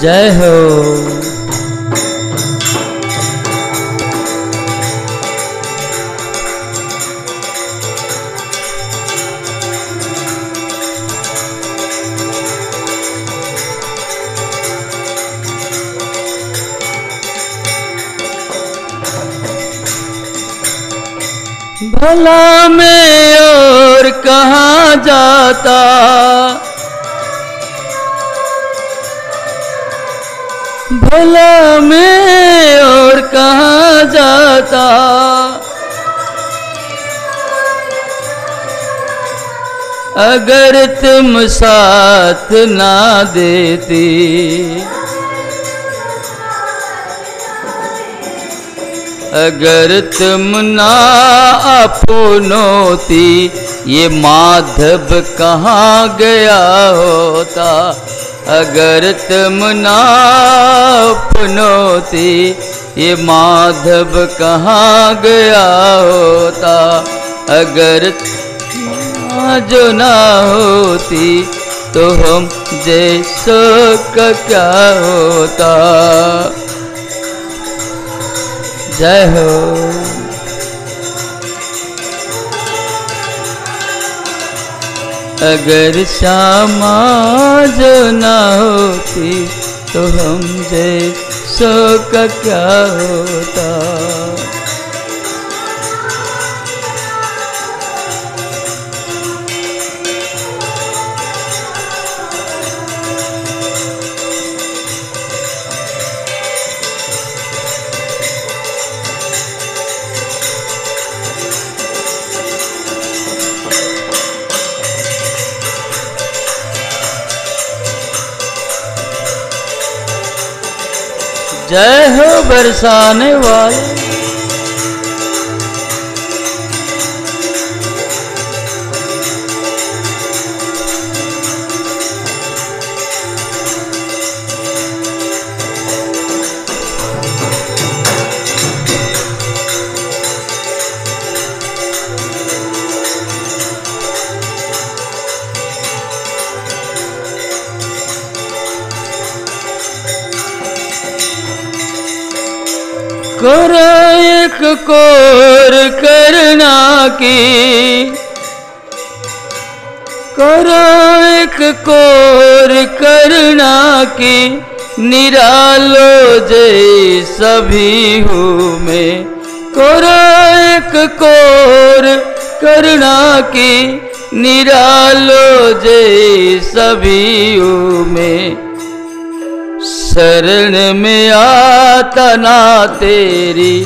जय हो। भला मैं और कहाँ जाता, भला मैं और कहाँ जाता, अगर तुम साथ ना देती, अगर तुम ना अपनोती, ये माधव कहाँ गया होता, अगर तुम ना अपनोती, ये माधव कहाँ गया होता, अगर जो ना होती तो हम जैसों का क्या होता। जय हो। अगर श्यामा जो ना होती तो हम जैसों का क्या होता। जय हो बरसाने वाले। करो एक कोर करना की, करो एक कोर करना की, निरालो जय सभी हूँ मैं। करो एक कोर करना की, निरालो जय सभी हूँ मैं। शरण में आता ना तेरी,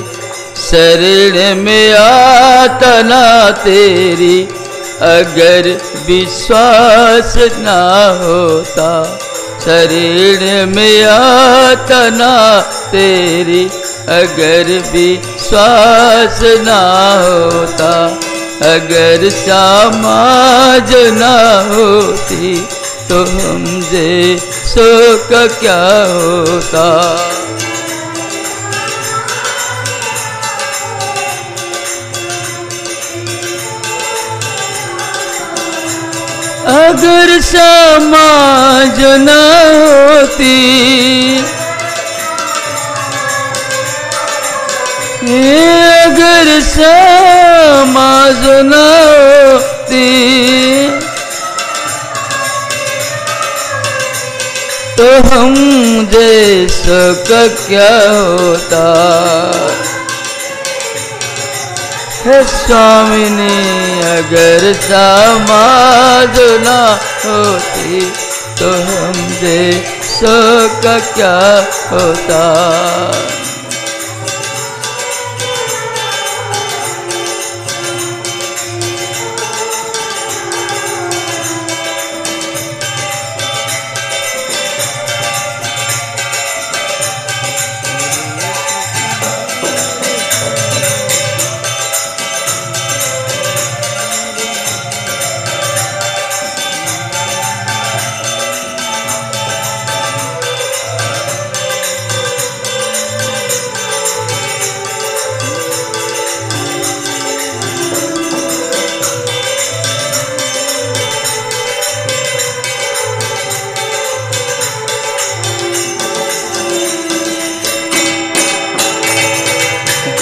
शरण में आता ना तेरी, अगर विश्वास ना होता। शरण में आता ना तेरी, अगर विश्वास ना होता, अगर समाज ना होती तो हम जैसों का क्या होता। अगर समाज न होती, अगर समाज न होती, तो हम जैसों का क्या होता। हे स्वामिनी, अगर समाज ना होती तो हम जैसों का क्या होता।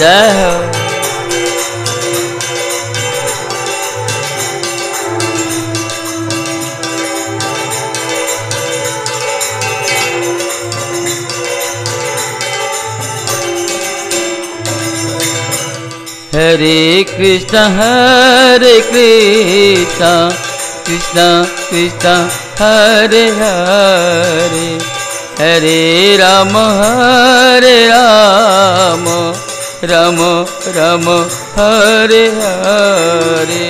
जय हो। हरे कृष्ण कृष्ण कृष्ण हरे हरे, हरे राम राम राम हरे हरे।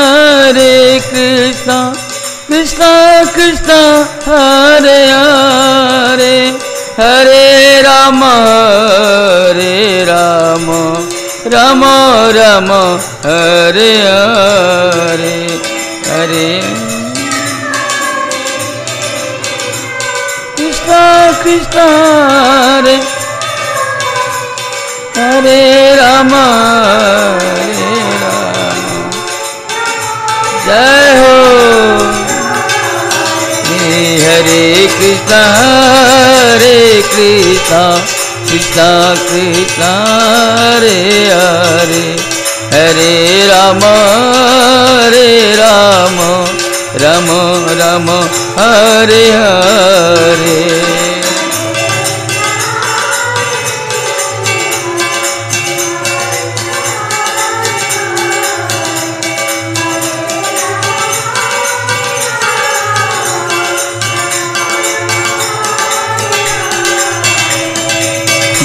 हरे कृष्ण कृष्ण कृष्ण हरे हरे, हरे राम राम राम हरे हरे, हरे कृष्ण कृष्ण हरे हरे राम जय हो। हरे कृष्ण कृष्ण कृष्ण हरे हरे, हरे राम राम राम हरे हरे।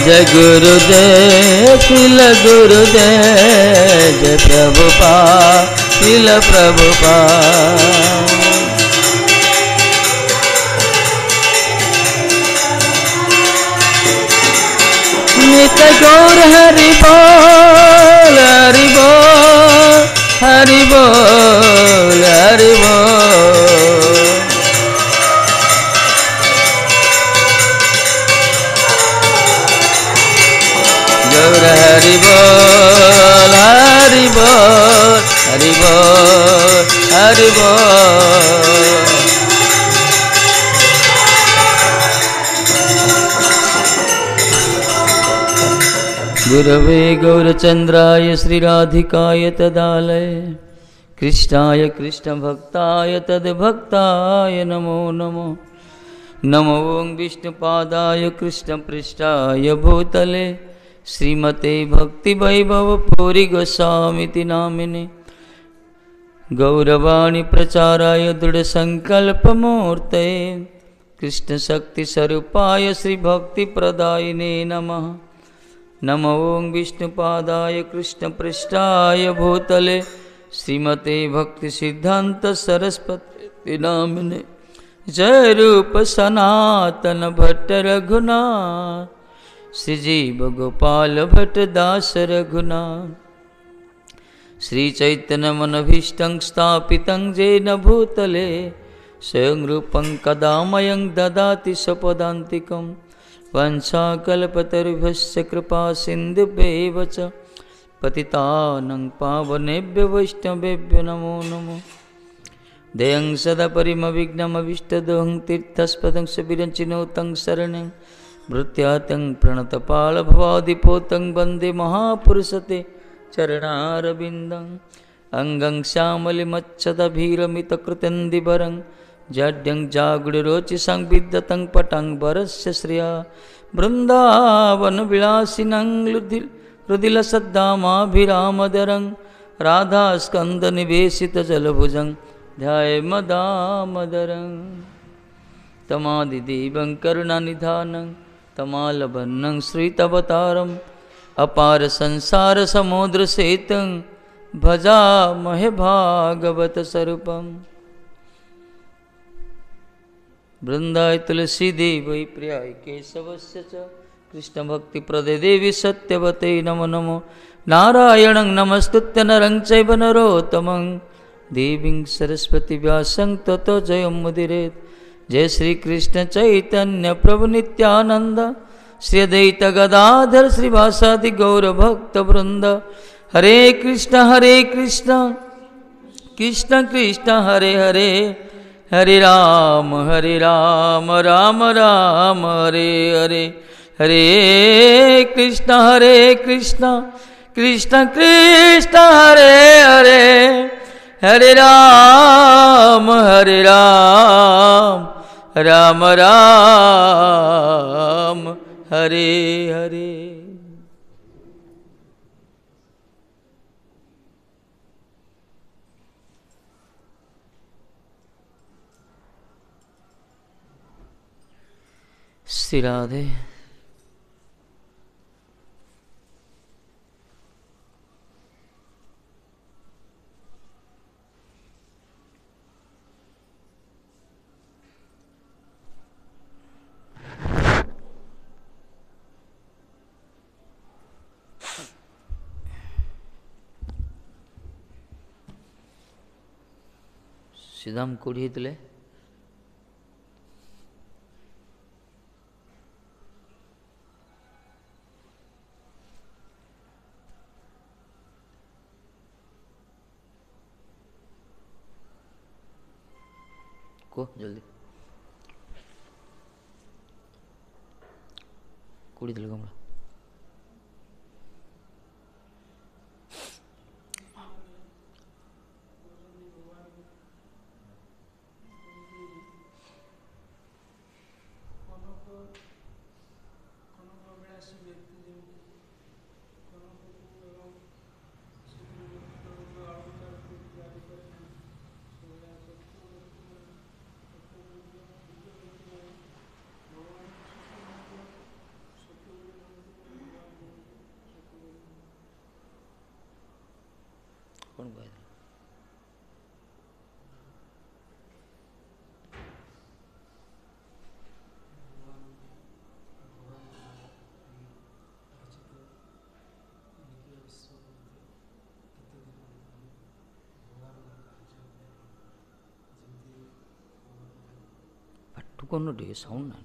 जय गुरुदेव शिल गुरुदेव, जय प्रभुपाद शिल प्रभुपाद। नित्य गौर हरि बोल हरि बोल हरि बोल हरि बोल। गौर हरि बोल हरि बोल हरि बोल हरि बोल। गुरवे गौरचंद्राय श्रीराधिकाय तदालय, कृष्णाय कृष्णभक्ताय तद्भक्ताय नमो नमो। नमो विष्णुपादाय कृष्णपृष्ठाय भूतले, श्रीमते भक्तिवैभवपुरी गोस्वामीति नामिने। गौरवाणी प्रचाराय दृढसंकल्पमूर्तये, कृष्णशक्तिस्वरूपाय श्रीभक्तिप्रदायिने नमः। नमो विष्णुपादाय कृष्णपृष्ठाय भूतले, श्रीमते भक्तिसिद्धान्त सरस्वती नामिने। जय रूप सनातन भट्ट रघुनाथ, श्रीजीव गोपाल भट्ट दास रघुनाथ। श्री चैतन्य मनभीष्टं स्थापितं येन भूतले, स्वयं रूपं कदा मयं ददाति स्वपदान्तिकं। वंशाकल्पतरुभ्यश्च कृपा सिन्धुभ्यैव च, पतितानां पावनेभ्यो वैष्णवेभ्यो नमो नमः। दयं सदा परिमविघ्नमविष्टदोहं तीर्थस्पदं सविरञ्चिनोतं शरणं भृत्यातं प्रणतपालभवादिपोतं वन्दे महापुरुषते चरणारविन्दं। अंगं श्यामलिमच्छदभीरमितकृतिन्दिवरं, जाड्यं जागुडिरोचिषं विद्यतं पटं वरस्य श्रिया। वृन्दावनविलासिनं रुदिलसद्दामाभिरामदरं, राधास्कन्दनिवेशितजलभुजं ध्यायेन्मदामदरं। तमादिदेवं करुणानिधानं, तमालवन्नं श्रीतवतारम्, अपार संसार समुद्र सेतं भजामहे भागवत स्वरूपम्। वृंदाय तुलसी देवी प्रियाय केशवस्य च, कृष्ण भक्ति प्रदे देवी सत्यवते नमो नमो। नारायणं नमस्तुत्य नरं चैव नरोत्तमं, देवीं सरस्वती व्यासं ततो जयमुदीरयेत्। जय श्री कृष्ण चैतन्य प्रभु नित्यानंद श्री अद्वैत गदाधर श्रीवासादि गौर भक्त वृंद। हरे कृष्ण कृष्ण कृष्ण हरे हरे, हरे राम राम राम हरे हरे। हरे कृष्ण कृष्ण कृष्ण हरे हरे, हरे राम राम राम हरे हरे। श्री राधे। सीधाम कोड़ी हितले को जल्दी कोड़ी दिल कमरा कौन कह पट्टू कौन टे साउंड ना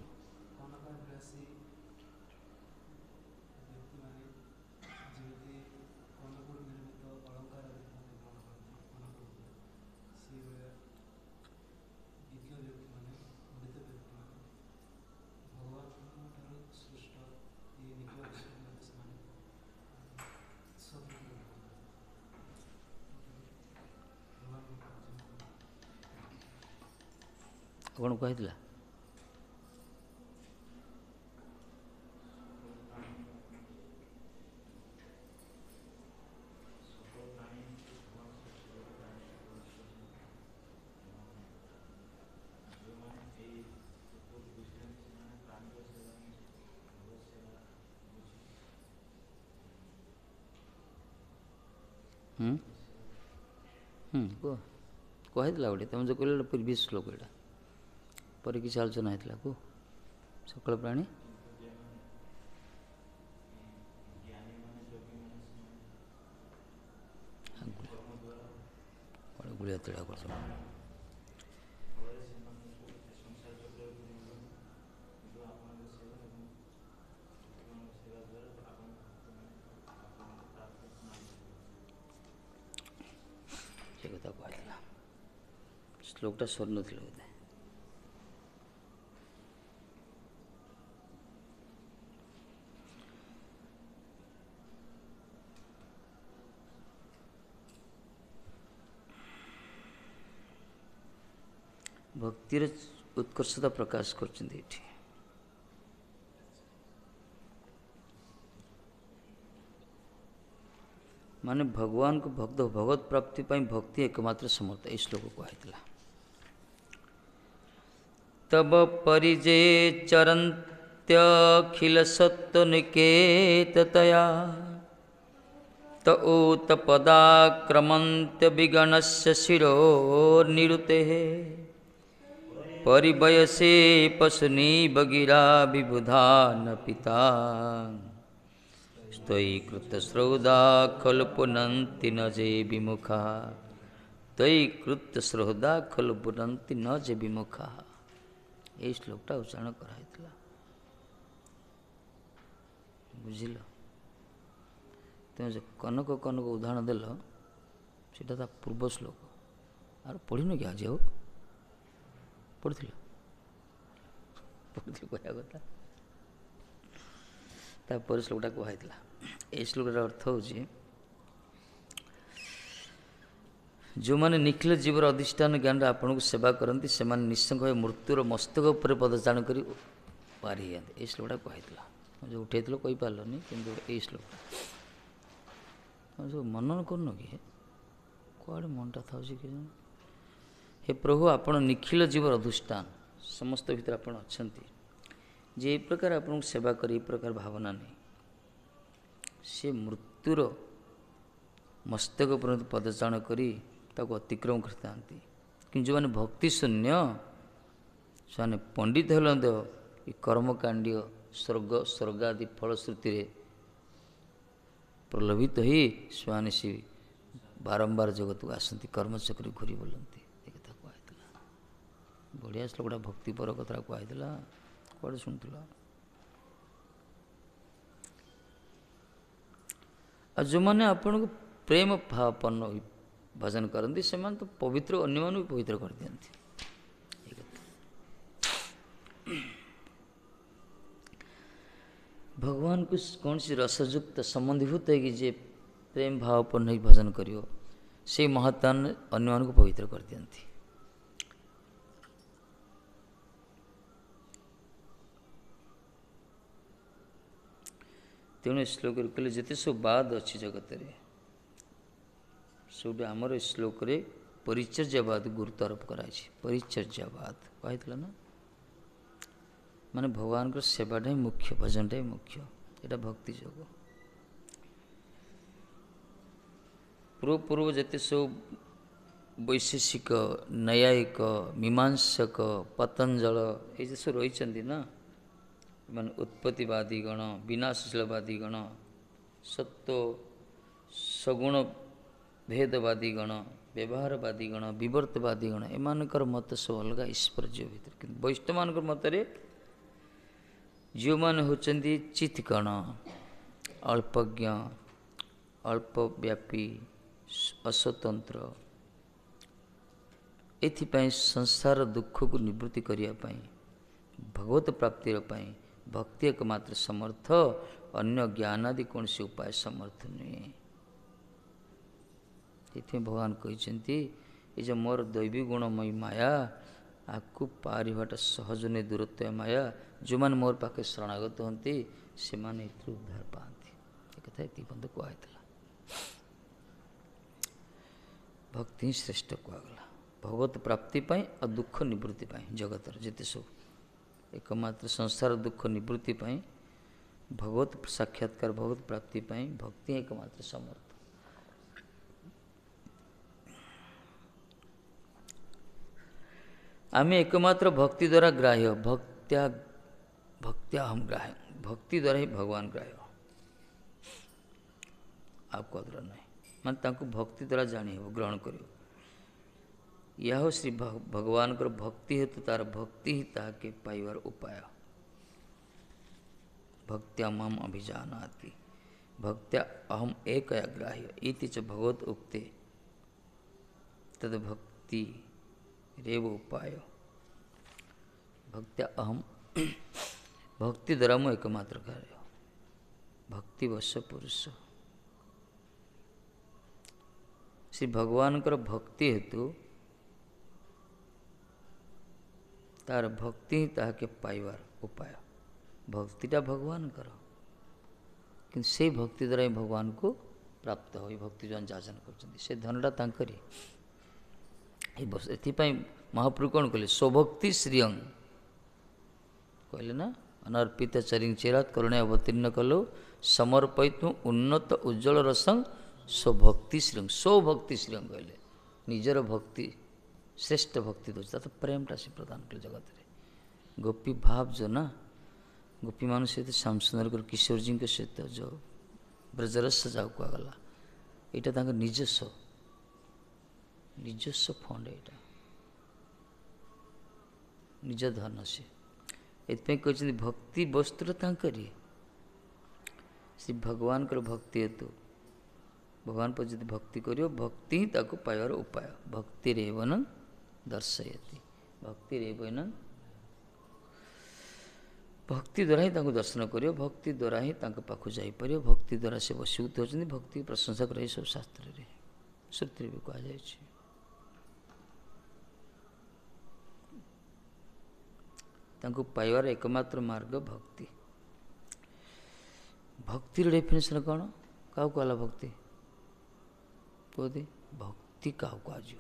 कौन कहला कहला गोटे तुम जो कहल पूर्वी श्लोक एटा पर किसी आलोचना होता को सकल प्राणी गुड़िया तेड़ा कर कथा कहला श्लोकटा सर ना बोधे भक्तिर उत्कर्षता प्रकाश कर माने भगवान को भक्त भगवत प्राप्ति पाई भक्ति एकमात्र समर्थ इस श्लोक कहला। तब परिजे चरन्त्यखिल सत्त्वनिकेततया त ऊत पदाक्रमन्त्य विगणस्य शिरो निरुतेः परिवयसे पशुनी बगिरा विबुधा न पिता त्वयि कृतश्रौदा खलु पुनन्ति न जे विमुखा त्वयि कृतश्रौदा खलु पुनन्ति न जे विमुखा। यही श्लोकटा उच्चारण कराई बुझिल तुम जो कनक कनक उदाहरण देल सीटा पूर्व श्लोक आर पढ़न कि आज पढ़ी कहया कथा तापर श्लोकटा कहला ये श्लोकर अर्थ हूँ जो मैंने निखिल जीवर अधिष्ठान ज्ञान आपन को सेवा करती से निशंक मृत्युर मस्तक उपर पदचारण कर पारि जाते ये श्लोकटा कहला जो उठे कही पार्लनि कि यही श्लोक सब मनन करन कि कड़े मनटा था कि हे प्रभु आपण निखिल जीवर अधिष्ठान समस्त भीतर आप अच्छा जे ये प्रकार आपन सेवा कर ये प्रकार भावना नहीं से मृत्युर मस्तक पर्यंत पदचारण करी ताको अतिक्रम करता कि जो मैंने भक्ति शून्य से पंडित हल कर्मकांडीय स्वर्ग स्वर्ग आदि फलश्रुति प्रलोभित ही से सी बारंबार जगत को आसती कर्मचक्र घूरी बोलती ये कथा कहला बढ़िया श्लोकटा भक्तिपर कथा कहला कड़े शुणुला आ जो मैंने आपन को प्रेम भावपन्न भजन करती से तो पवित्र अन्य भी पवित्र कर दिखती भगवान को कौन सी रसयुक्त संबंधीभूत है कि जे प्रेम भावपन्न ही भजन करियो से महात्मा अन्य को पवित्र कर दिखती तेणु श्लोक कहले जिते सब बाद अच्छी जगत रे सब आमर श्लोक रे परिचर्यावाद गुरुत्व आरोप कराई परिचर्यावाद कहला ना माने भगवान को सेवाटा ही मुख्य भजनटा ही मुख्य यहाँ भक्ति जोग पूर्व पूर्व जिते सब वैशेषिक न्यायिक मीमांसक पतंजल ये सब रही ना मान उत्पत्तिवादी गण विनाशशीलवादी गण सत्व सगुण भेदवादी गण व्यवहारवादी गण विवर्तवादी गण एमानकर मत सब अलग ईश्वर जीव भीतर कि वैष्णव मान मତରେ जो मैंने होचंदी चित्तकण अल्पज्ञ अल्पव्यापी अस्वतंत्र एथिपाई संसार दुख को निवृत्ति करने भगवत प्राप्तिर भक्ति एकमात्र समर्थ अन्य ज्ञान आदि कौन से उपाय समर्थ नुहे ये भगवान कहते ये जो मोर दैवी गुणमयी माया आपको पारिवाटा सहज नहीं दूरत्व माया जो मैंने मोर पाखे शरणागत होती से उद्धार पाती एक कथा ये बंद कहला भक्ति ही श्रेष्ठ कहगला भगवत प्राप्ति और दुख निवृत्ति जगत जिते सब एकमात्र संसार दुख निवृत्ति भगवत साक्षात्कार भगवत प्राप्ति भक्ति एकमात्र समर्थ आम एकमात्र भक्ति द्वारा ग्राह्य भक्त्या हम ग्राह्य भक्ति द्वारा ही भगवान ग्राह्य आपको द्वारा नहीं मान भक्ति द्वारा जानी हो ग्रहण करियो यह हो श्री भगवान को भक्ति हेतु तार भक्ति ही ताके पाइबार उपाय भक्त्या मम अभिजानाति भक्त्या अहम एक ग्राह्य इति च भगवत उक्ते तद भक्ति रेव उपाय भक्त्या अहम भक्ति द्वारा मु एकमात्र कार्य भक्ति वश पुरुष श्री भगवान को भक्ति हेतु तार भक्ति ही ताके पाइबार उपाय भक्तिटा भगवान कर कि से भक्ति द्वारा ही भगवान को प्राप्त हो भक्ति जो जाचन कर धनटा तांकरी एपाई महाप्रभु कौन कहले स्वभक्ति श्रियंग कहले ना अनर्पित चरिंग चेरात करुणे अवतीर्ण कलो समर्पित उन्नत उज्ज्वल रसंग स्वभक्ति श्रियंग स्वभक्ति श्रियंग कहले निजर भक्ति श्रेष्ठ भक्ति दो तो प्रेमटा से प्रदान कर जगत रे गोपी भाव जो ना गोपी मान सहित श्याम सुंदर किशोर जी के सहित जो ब्रजरस जाऊ कहगला यहाँ निजस्व निजस्व फंड यहाँ निज धन से एथि कहते भक्ति वस्त्र तांकरी से भगवान कर भक्ति हेतु भगवान पर जब भक्ति करियो भक्ति ही ताको पाइबार उपाय भक्ति रेवन दर्शयति भक्ति रेवन भक्ति द्वारा ही ताको दर्शन करियो भक्ति द्वारा ही ताको पाखु जाई परियो भक्ति द्वारा से वशीभूत होचंदी भक्ति प्रशंसा करे सब शास्त्र रे श्रुति भी कहा जाय छै ताको पाइबार एकमात्र मार्ग भक्ति भक्ति डेफिनेशन कौन क्या कहला भक्ति कहते भक्ति क्या कह जान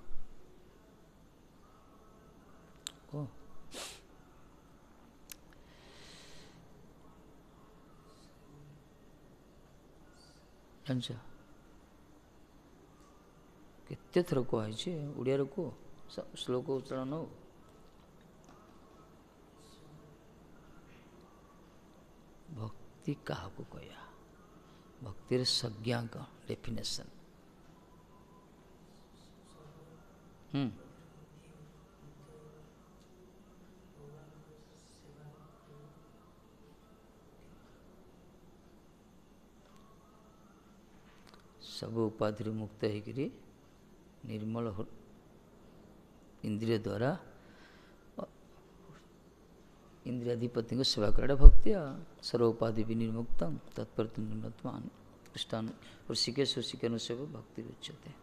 केते थर कहुई ओडिया कह श्लोक उच्चारण हो भक्ति क्या कह भक्तिर संज्ञा का डेफिनेशन सब उपाधि मुक्त होकर निर्मल हो इंद्रिय द्वारा इंद्रियाधिपति को सेवा कर भक्ति सर्वोपाधि विनिर्मुक्त तत्प्रतिमान कृष्णान ऋषिकेश ऋषिकेश भक्ति उच्यते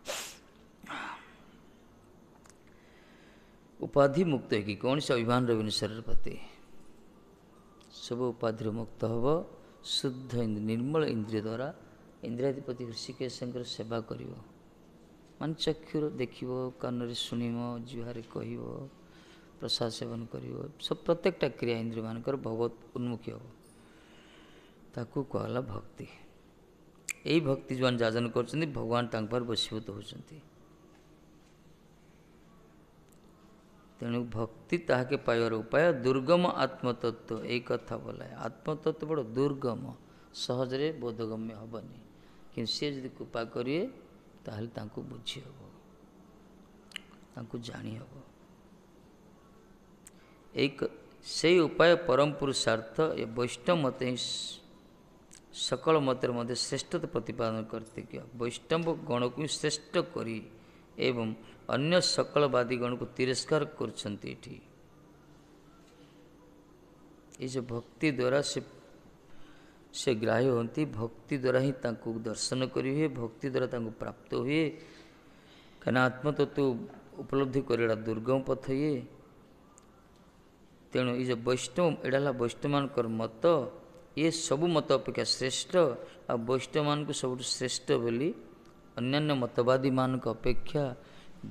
उपाधि मुक्त है कि कौन से अभिमान रवि शरीर प्रति सब उपाधि मुक्त हम शुद्ध निर्मल इंद्रिय द्वारा इंद्रियाधिपति ऋषिकेश सेवा कर मान चक्षुर देख कान शुण जीवार कह प्रसाद सेवन कर सब प्रत्येकटा क्रिया इंद्रिय मानकर भगवत उन्मुखी हम ताकू कहला भक्ति यही भक्ति जो जाजन कर भगवान पर वशीभूत होती तेणु भक्ति ताके पाइबार उपाय दुर्गम आत्मतत्व यही कथा बोला आत्मतत्व बड़ दुर्गम सहजरे बोधगम्य हेनी कि सी जब कृपा करेंगे ताहले तांको बुझी हम तांको जानी हम एक से उपाय परम पुरुषार्थ ये वैष्णव मत ही सकल मतर मध्य श्रेष्ठता प्रतिपादन करते क्या वैष्णव गण को श्रेष्ठ करी एवं अन्य सकलवादी गण को तिरस्कार करछन्ति ये भक्ति द्वारा से ग्राह्य होती भक्ति द्वारा ही तांको दर्शन करी हुए भक्ति द्वारा तांको प्राप्त हुए कहीं आत्मतत्व उपलब्धि करड़ा दुर्गम पथ ये तेणु ये जो वैष्णव एड़ा वैष्णव मान मत ये सबु मत अपेक्षा श्रेष्ठ आ वैष्णव मान को सब श्रेष्ठ बोली अन्यान्य मतवादी मान अपेक्षा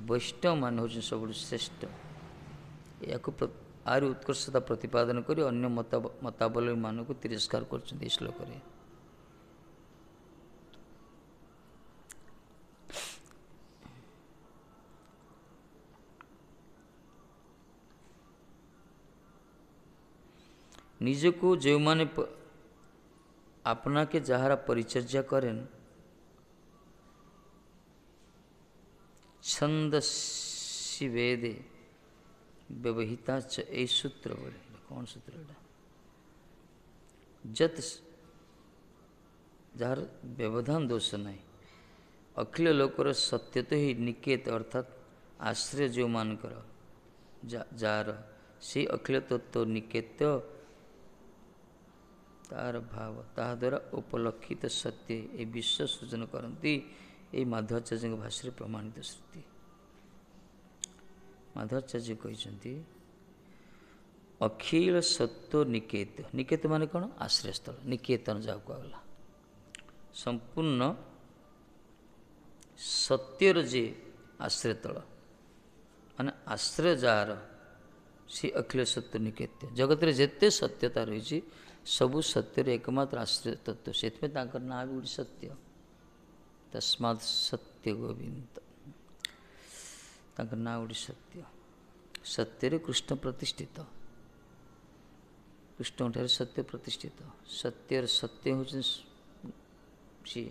वैष्णव मान हो सब श्रेष्ठ या आर उत्कर्षता प्रतिपादन कर अन्य मतावलम्बी मान को तिरस्कार कर श्लोक निजको जो माने अपना के जहारा परिचर्या करें छंदसी वेदे व्यवहिता च ए सूत्र बोले कौन सूत्र जत जार व्यवधान दोष नहीं अखिल लोकर सत्य तो ही निकेत अर्थात आश्रय जो मान कर जार से अखिल तत्व निकेत तार भाव ता द्वारा उपलक्षित सत्य ये विश्व सूचन करती ये माधवाचार्य भाषा प्रमाणित श्रुति माधवाचार्य कहते अखिल सत्व निकेत निकेत माने कौन आश्रय स्थल निकेतन जाओ कहला संपूर्ण सत्यर जे आश्रय तल माने आश्रय जार सी अखिल सत्य निकेत जगत रे जेते सत्यता रही सबु सत्यर एकमात्र आश्रय तत्व से ना भी गोटे सत्य तस्मात् सत्य गोविंद ना गोटे सत्य सत्य कृष्ण प्रतिष्ठित कृष्ण ठारे सत्य प्रतिष्ठित सत्यर सत्य हो सी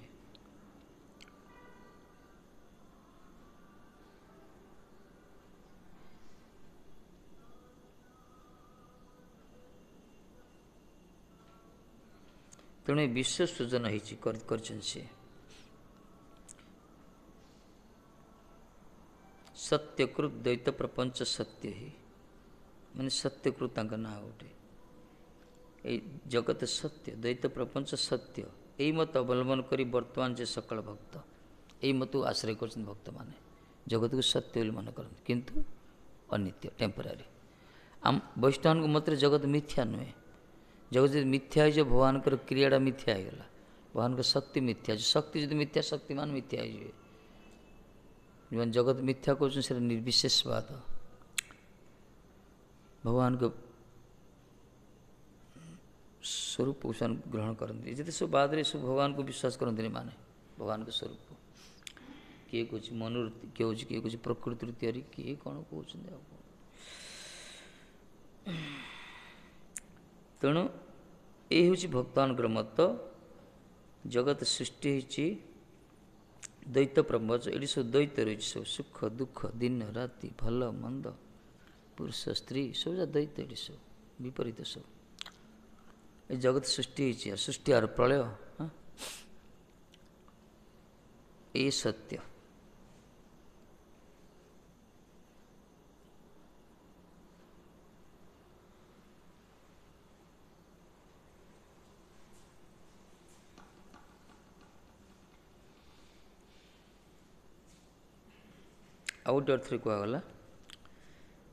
ତେଣୁ ଏ ବିଶ୍ୱ ସୃଜନ ହେଇଛି କରିଛନ୍ତି ସିଏ। ସତ୍ୟକୃତ ଦ୍ୱୈତ ପ୍ରପଞ୍ଚ ସତ୍ୟ ହିଁ, ମାନେ ସତ୍ୟକୃତ ତାଙ୍କ ନାଁ ଗୋଟେ। ଏଇ ଜଗତ ସତ୍ୟ, ଦ୍ୱୈତ ପ୍ରପଞ୍ଚ ସତ୍ୟ, ଏଇ ମତ ଅବଲମ୍ବନ କରି ବର୍ତ୍ତମାନ ଯେ ସକଳ ଭକ୍ତ ଏଇ ମତକୁ ଆଶ୍ରୟ କରୁଛନ୍ତି। ଭକ୍ତମାନେ ଜଗତକୁ ସତ୍ୟ ବୋଲି ମନେ କରନ୍ତି, କିନ୍ତୁ ଅନିତ୍ୟ, ଟେମ୍ପୋରାରୀ। ଆମ ବୈଷ୍ଣବଙ୍କ ମତରେ ଜଗତ ମିଥ୍ୟା ନୁହେଁ। ଜଗତ ଯଦି ମିଥ୍ୟା ହେଇଯିବ, ଭଗବାନଙ୍କର କ୍ରିୟାଟା ମିଥ୍ୟା ହେଇଗଲା, ଭଗବାନଙ୍କ ଶକ୍ତି ମିଥ୍ୟା। ଶକ୍ତି ଯଦି ମିଥ୍ୟା, ଶକ୍ତିମାନ ମିଥ୍ୟା ହେଇଯିବେ। ଯେଉଁମାନେ ଜଗତ ମିଥ୍ୟା କହୁଛନ୍ତି ସେଟା ନିର୍ବିଶେଷବାଦ। ଭଗବାନଙ୍କ ସ୍ୱରୂପକୁ ସେମାନେ ଗ୍ରହଣ କରନ୍ତି। ଯେତେ ସବୁ ବାଦରେ ସବୁ ଭଗବାନଙ୍କୁ ବିଶ୍ୱାସ କରନ୍ତିନି, ମାନେ ଭଗବାନଙ୍କ ସ୍ୱରୂପ। କିଏ କହୁଛି ମନରୁ, କିଏ କହୁଛି ପ୍ରକୃତିରୁ ତିଆରି, କିଏ କ'ଣ କହୁଛନ୍ତି ଆଉ। ତେଣୁ ଏଇ ହେଉଛି ଭକ୍ତମାନଙ୍କର ମତ। ଜଗତ ସୃଷ୍ଟି ହେଇଛି ଦ୍ୱୈତ ପ୍ରପଞ୍ଚ। ଏଠି ସବୁ ଦ୍ୱୈତ ରହିଛି, ସବୁ ସୁଖ ଦୁଃଖ, ଦିନ ରାତି, ଭଲ ମନ୍ଦ, ପୁରୁଷ ସ୍ତ୍ରୀ, ସବୁ ଯା ଦ୍ୱୈତ, ଏଠି ସବୁ ବିପରୀତ ସବୁ। ଏ ଜଗତ ସୃଷ୍ଟି ହେଇଛି, ସୃଷ୍ଟି ଆର ପ୍ରଳୟ, ଏ ସତ୍ୟ। ଆଉ ଗୋଟେ ଅର୍ଥରେ କୁହାଗଲା,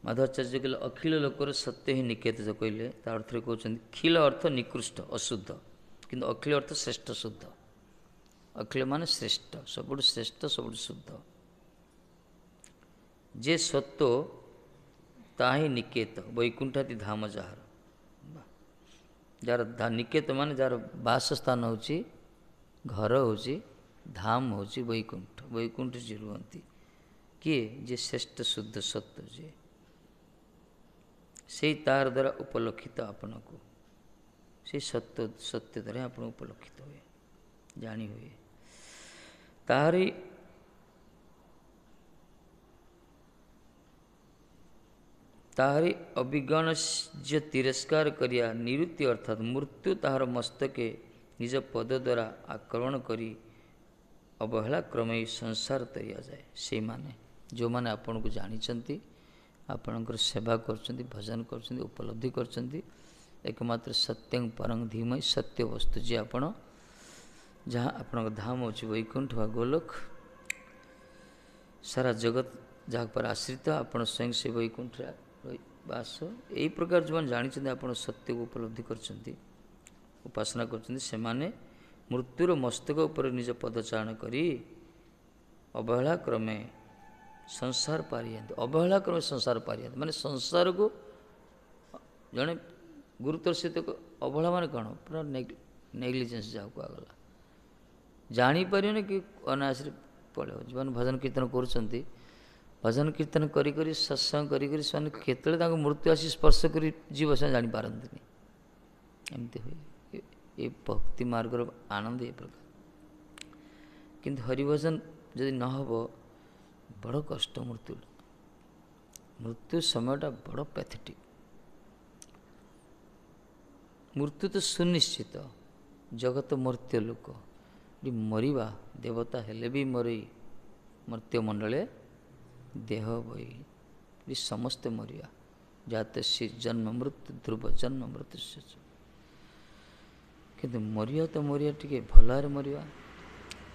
ମାଧବାଚାର୍ଯ୍ୟ କହିଲେ ଅଖିଳ ଲୋକର ସତ୍ୟ ହିଁ ନିକେତ। କହିଲେ ତା ଅର୍ଥରେ କହୁଛନ୍ତି, ଖିଳ ଅର୍ଥ ନିକୃଷ୍ଟ ଅଶୁଦ୍ଧ, କିନ୍ତୁ ଅଖିଳ ଅର୍ଥ ଶ୍ରେଷ୍ଠ ଶୁଦ୍ଧ। ଅଖିଳ ମାନେ ଶ୍ରେଷ୍ଠ, ସବୁଠୁ ଶ୍ରେଷ୍ଠ, ସବୁଠୁ ଶୁଦ୍ଧ। ଯେ ସତ୍ୟ ତାହା ହିଁ ନିକେତ, ବୈକୁଣ୍ଠାଦି ଧାମ ଯାହାର। ଯାହାର ନିକେତ ମାନେ ଯାହାର ବାସସ୍ଥାନ ହେଉଛି, ଘର ହେଉଛି, ଧାମ ହେଉଛି ବୈକୁଣ୍ଠ। ବୈକୁଣ୍ଠ ଯିଏ ରୁହନ୍ତି କିଏ? ଯେ ଶ୍ରେଷ୍ଠ ଶୁଦ୍ଧ ସତ୍ୟ, ଯିଏ ସେଇ ତାହାର ଦ୍ୱାରା ଉପଲକ୍ଷିତ ଆପଣଙ୍କୁ, ସେଇ ସତ୍ୟ ଦ୍ୱାରା ଆପଣ ଉପଲକ୍ଷିତ ହୁଏ, ଜାଣି ହୁଏ। ତାହାରି ଅଭିଜ୍ଞାନସ୍ୟ ତିରସ୍କାର କରିବା ନିବୃତ୍ତି, ଅର୍ଥାତ୍ ମୃତ୍ୟୁ ତାହାର ମସ୍ତକେ ନିଜ ପଦ ଦ୍ୱାରା ଆକ୍ରମଣ କରି ଅବହେଳା କ୍ରମେ ସଂସାର ତରିଆଯାଏ। ସେଇମାନେ ଯେଉଁମାନେ ଆପଣଙ୍କୁ ଜାଣିଛନ୍ତି, ଆପଣଙ୍କର ସେବା କରୁଛନ୍ତି, ଭଜନ କରୁଛନ୍ତି, ଉପଲବ୍ଧି କରୁଛନ୍ତି, ଏକମାତ୍ର ସତ୍ୟଂ ପରଂ ଧୀମହି, ସତ୍ୟ ବସ୍ତୁ ଯିଏ ଆପଣ, ଯାହା ଆପଣଙ୍କ ଧାମ ହେଉଛି ବୈକୁଣ୍ଠ ବା ଗୋଲୋକ, ସାରା ଜଗତ ଯାହା ଉପରେ ଆଶ୍ରିତ, ଆପଣ ସ୍ୱୟଂ ସେ ବୈକୁଣ୍ଠରେ ବାସ। ଏହି ପ୍ରକାର ଯେଉଁମାନେ ଜାଣିଛନ୍ତି, ଆପଣ ସତ୍ୟକୁ ଉପଲବ୍ଧି କରିଛନ୍ତି, ଉପାସନା କରୁଛନ୍ତି, ସେମାନେ ମୃତ୍ୟୁର ମସ୍ତକ ଉପରେ ନିଜ ପଦଚାରଣ କରି ଅବହେଳା କ୍ରମେ ସଂସାର ପାରିଯାଆନ୍ତି। ଅବହେଳା କ୍ରମେ ସଂସାର ପାରିଯାଆନ୍ତି, ମାନେ ସଂସାରକୁ ଜଣେ ଗୁରୁତ୍ୱର ସହିତ, ଅବହେଳା ମାନେ କ'ଣ? ପୁରା ନେଗ୍ଲିଜେନ୍ସ ଯାହାକୁ କୁହାଗଲା, ଜାଣିପାରିବନି କି ଅନାୟାସରେ ପଳେଇବ। ଯେଉଁମାନେ ଭଜନ କୀର୍ତ୍ତନ କରୁଛନ୍ତି, ଭଜନ କୀର୍ତ୍ତନ କରି କରି, ସତ୍ସଙ୍ଗ କରି କରି, ସେମାନେ କେତେବେଳେ ତାଙ୍କୁ ମୃତ୍ୟୁ ଆସି ସ୍ପର୍ଶ କରି ଯିବ ସେମାନେ ଜାଣିପାରନ୍ତିନି। ଏମିତି ହୁଏ। ଏ ଭକ୍ତି ମାର୍ଗର ଆନନ୍ଦ ଏ ପ୍ରକାର। କିନ୍ତୁ ହରିଭଜନ ଯଦି ନ ହେବ, ବଡ଼ କଷ୍ଟ। ମୃତ୍ୟୁ ସମୟଟା ବଡ଼ ପ୍ୟାଥେଟିକ୍। ମୃତ୍ୟୁ ତ ସୁନିଶ୍ଚିତ, ଜଗତ ମର୍ତ୍ତ୍ୟ ଲୋକ, ମରିବା, ଦେବତା ହେଲେ ବି ମରି ମର୍ତ୍ତ୍ୟମଣ୍ଡଳେ ଦେହ ବହି, ସମସ୍ତେ ମରିବା। ଯାତେ ସେ ଜନ୍ମ ମୃତ୍ୟୁ ଧ୍ରୁବ ଜନ୍ମ ମୃତ୍ୟୁ। କିନ୍ତୁ ମରିବା ତ ମରିବା, ଟିକେ ଭଲରେ ମରିବା।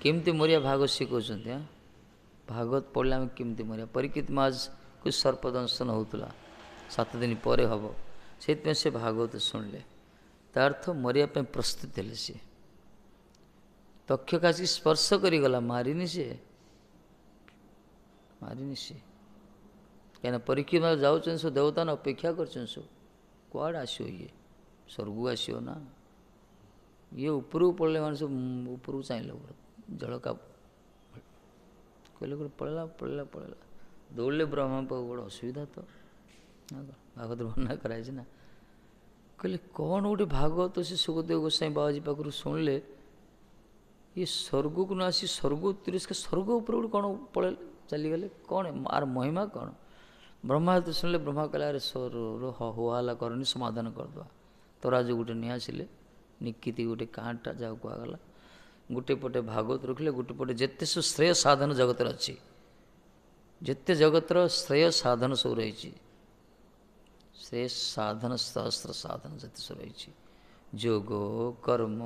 କେମିତି ମରିବା ଭାଗବତ ଶିଖଉଛନ୍ତି। ଭାଗବତ ପଢ଼ିଲେ ଆମେ କେମିତି ମରିବା। ପରୀକ୍ଷିତ ମହାରାଜକୁ ସର୍ପଦଂଶନ ହେଉଥିଲା, 7 ଦିନ ପରେ ହେବ, ସେଇଥିପାଇଁ ସେ ଭାଗବତ ଶୁଣିଲେ। ତା ଅର୍ଥ ମରିବା ପାଇଁ ପ୍ରସ୍ତୁତ ହେଲେ। ସିଏ ତକ୍ଷକ ଆସିକି ସ୍ପର୍ଶ କରିଗଲା, ମାରିନି ସିଏ। କାହିଁକିନା ପରୀକ୍ଷିତ ମହାରାଜ ଯାଉଛନ୍ତି, ସବୁ ଦେବତାମାନେ ଅପେକ୍ଷା କରୁଛନ୍ତି। ସବୁ କୁଆଡ଼େ ଆସିବ ଇଏ? ସ୍ୱର୍ଗକୁ ଆସିବ ନା। ଇଏ ଉପରକୁ ପଳେଇଲେ, ମାନେ ସବୁ ଉପରକୁ ଚାହିଁଲେ, ଜଳକା କହିଲେ ପଳେଇଲା। ଦୌଡ଼ିଲେ ବ୍ରହ୍ମା ପାଖକୁ, ବଡ଼ ଅସୁବିଧା ତ। ଭାଗବତ ବର୍ଣ୍ଣନା କରାଯାଇଛି ନା। କହିଲେ କ'ଣ ଗୋଟେ ଭାଗବତ ସେ ସୁଖଦେବ ଗୋସ୍ୱାମୀ ବାବାଜୀ ପାଖରୁ ଶୁଣିଲେ, ଇଏ ସ୍ୱର୍ଗକୁ ନ ଆସି ସ୍ୱର୍ଗ ତିରସ୍କାର, ସ୍ୱର୍ଗ ଉପରେ ଗୋଟେ କ'ଣ ପଳେଇଲେ, ଚାଲିଗଲେ। କ'ଣ ଆର ମହିମା କ'ଣ? ବ୍ରହ୍ମା ଯେତେ ଶୁଣିଲେ, ବ୍ରହ୍ମା କହିଲା, ଆରେ ହୋ ହାଲ୍ଲା କରନି, ସମାଧାନ କରିଦେବା। ତୋରା ଯେଉଁ ଗୋଟେ ନେଇ ଆସିଲେ, ନିକିତି ଗୋଟେ କାଁଟା ଯାହା କୁହାଗଲା। ଗୋଟେ ପଟେ ଭାଗବତ ରଖିଲେ, ଗୋଟେ ପଟେ ଯେତେ ସବୁ ଶ୍ରେୟ ସାଧନ ଜଗତରେ ଅଛି, ଯେତେ ଜଗତର ଶ୍ରେୟ ସାଧନ ସବୁ ରହିଛି, ଶ୍ରେୟ ସାଧନ ସହସ୍ର ସାଧନ ଯେତେ ସବୁ ରହିଛି, ଯୋଗ, କର୍ମ,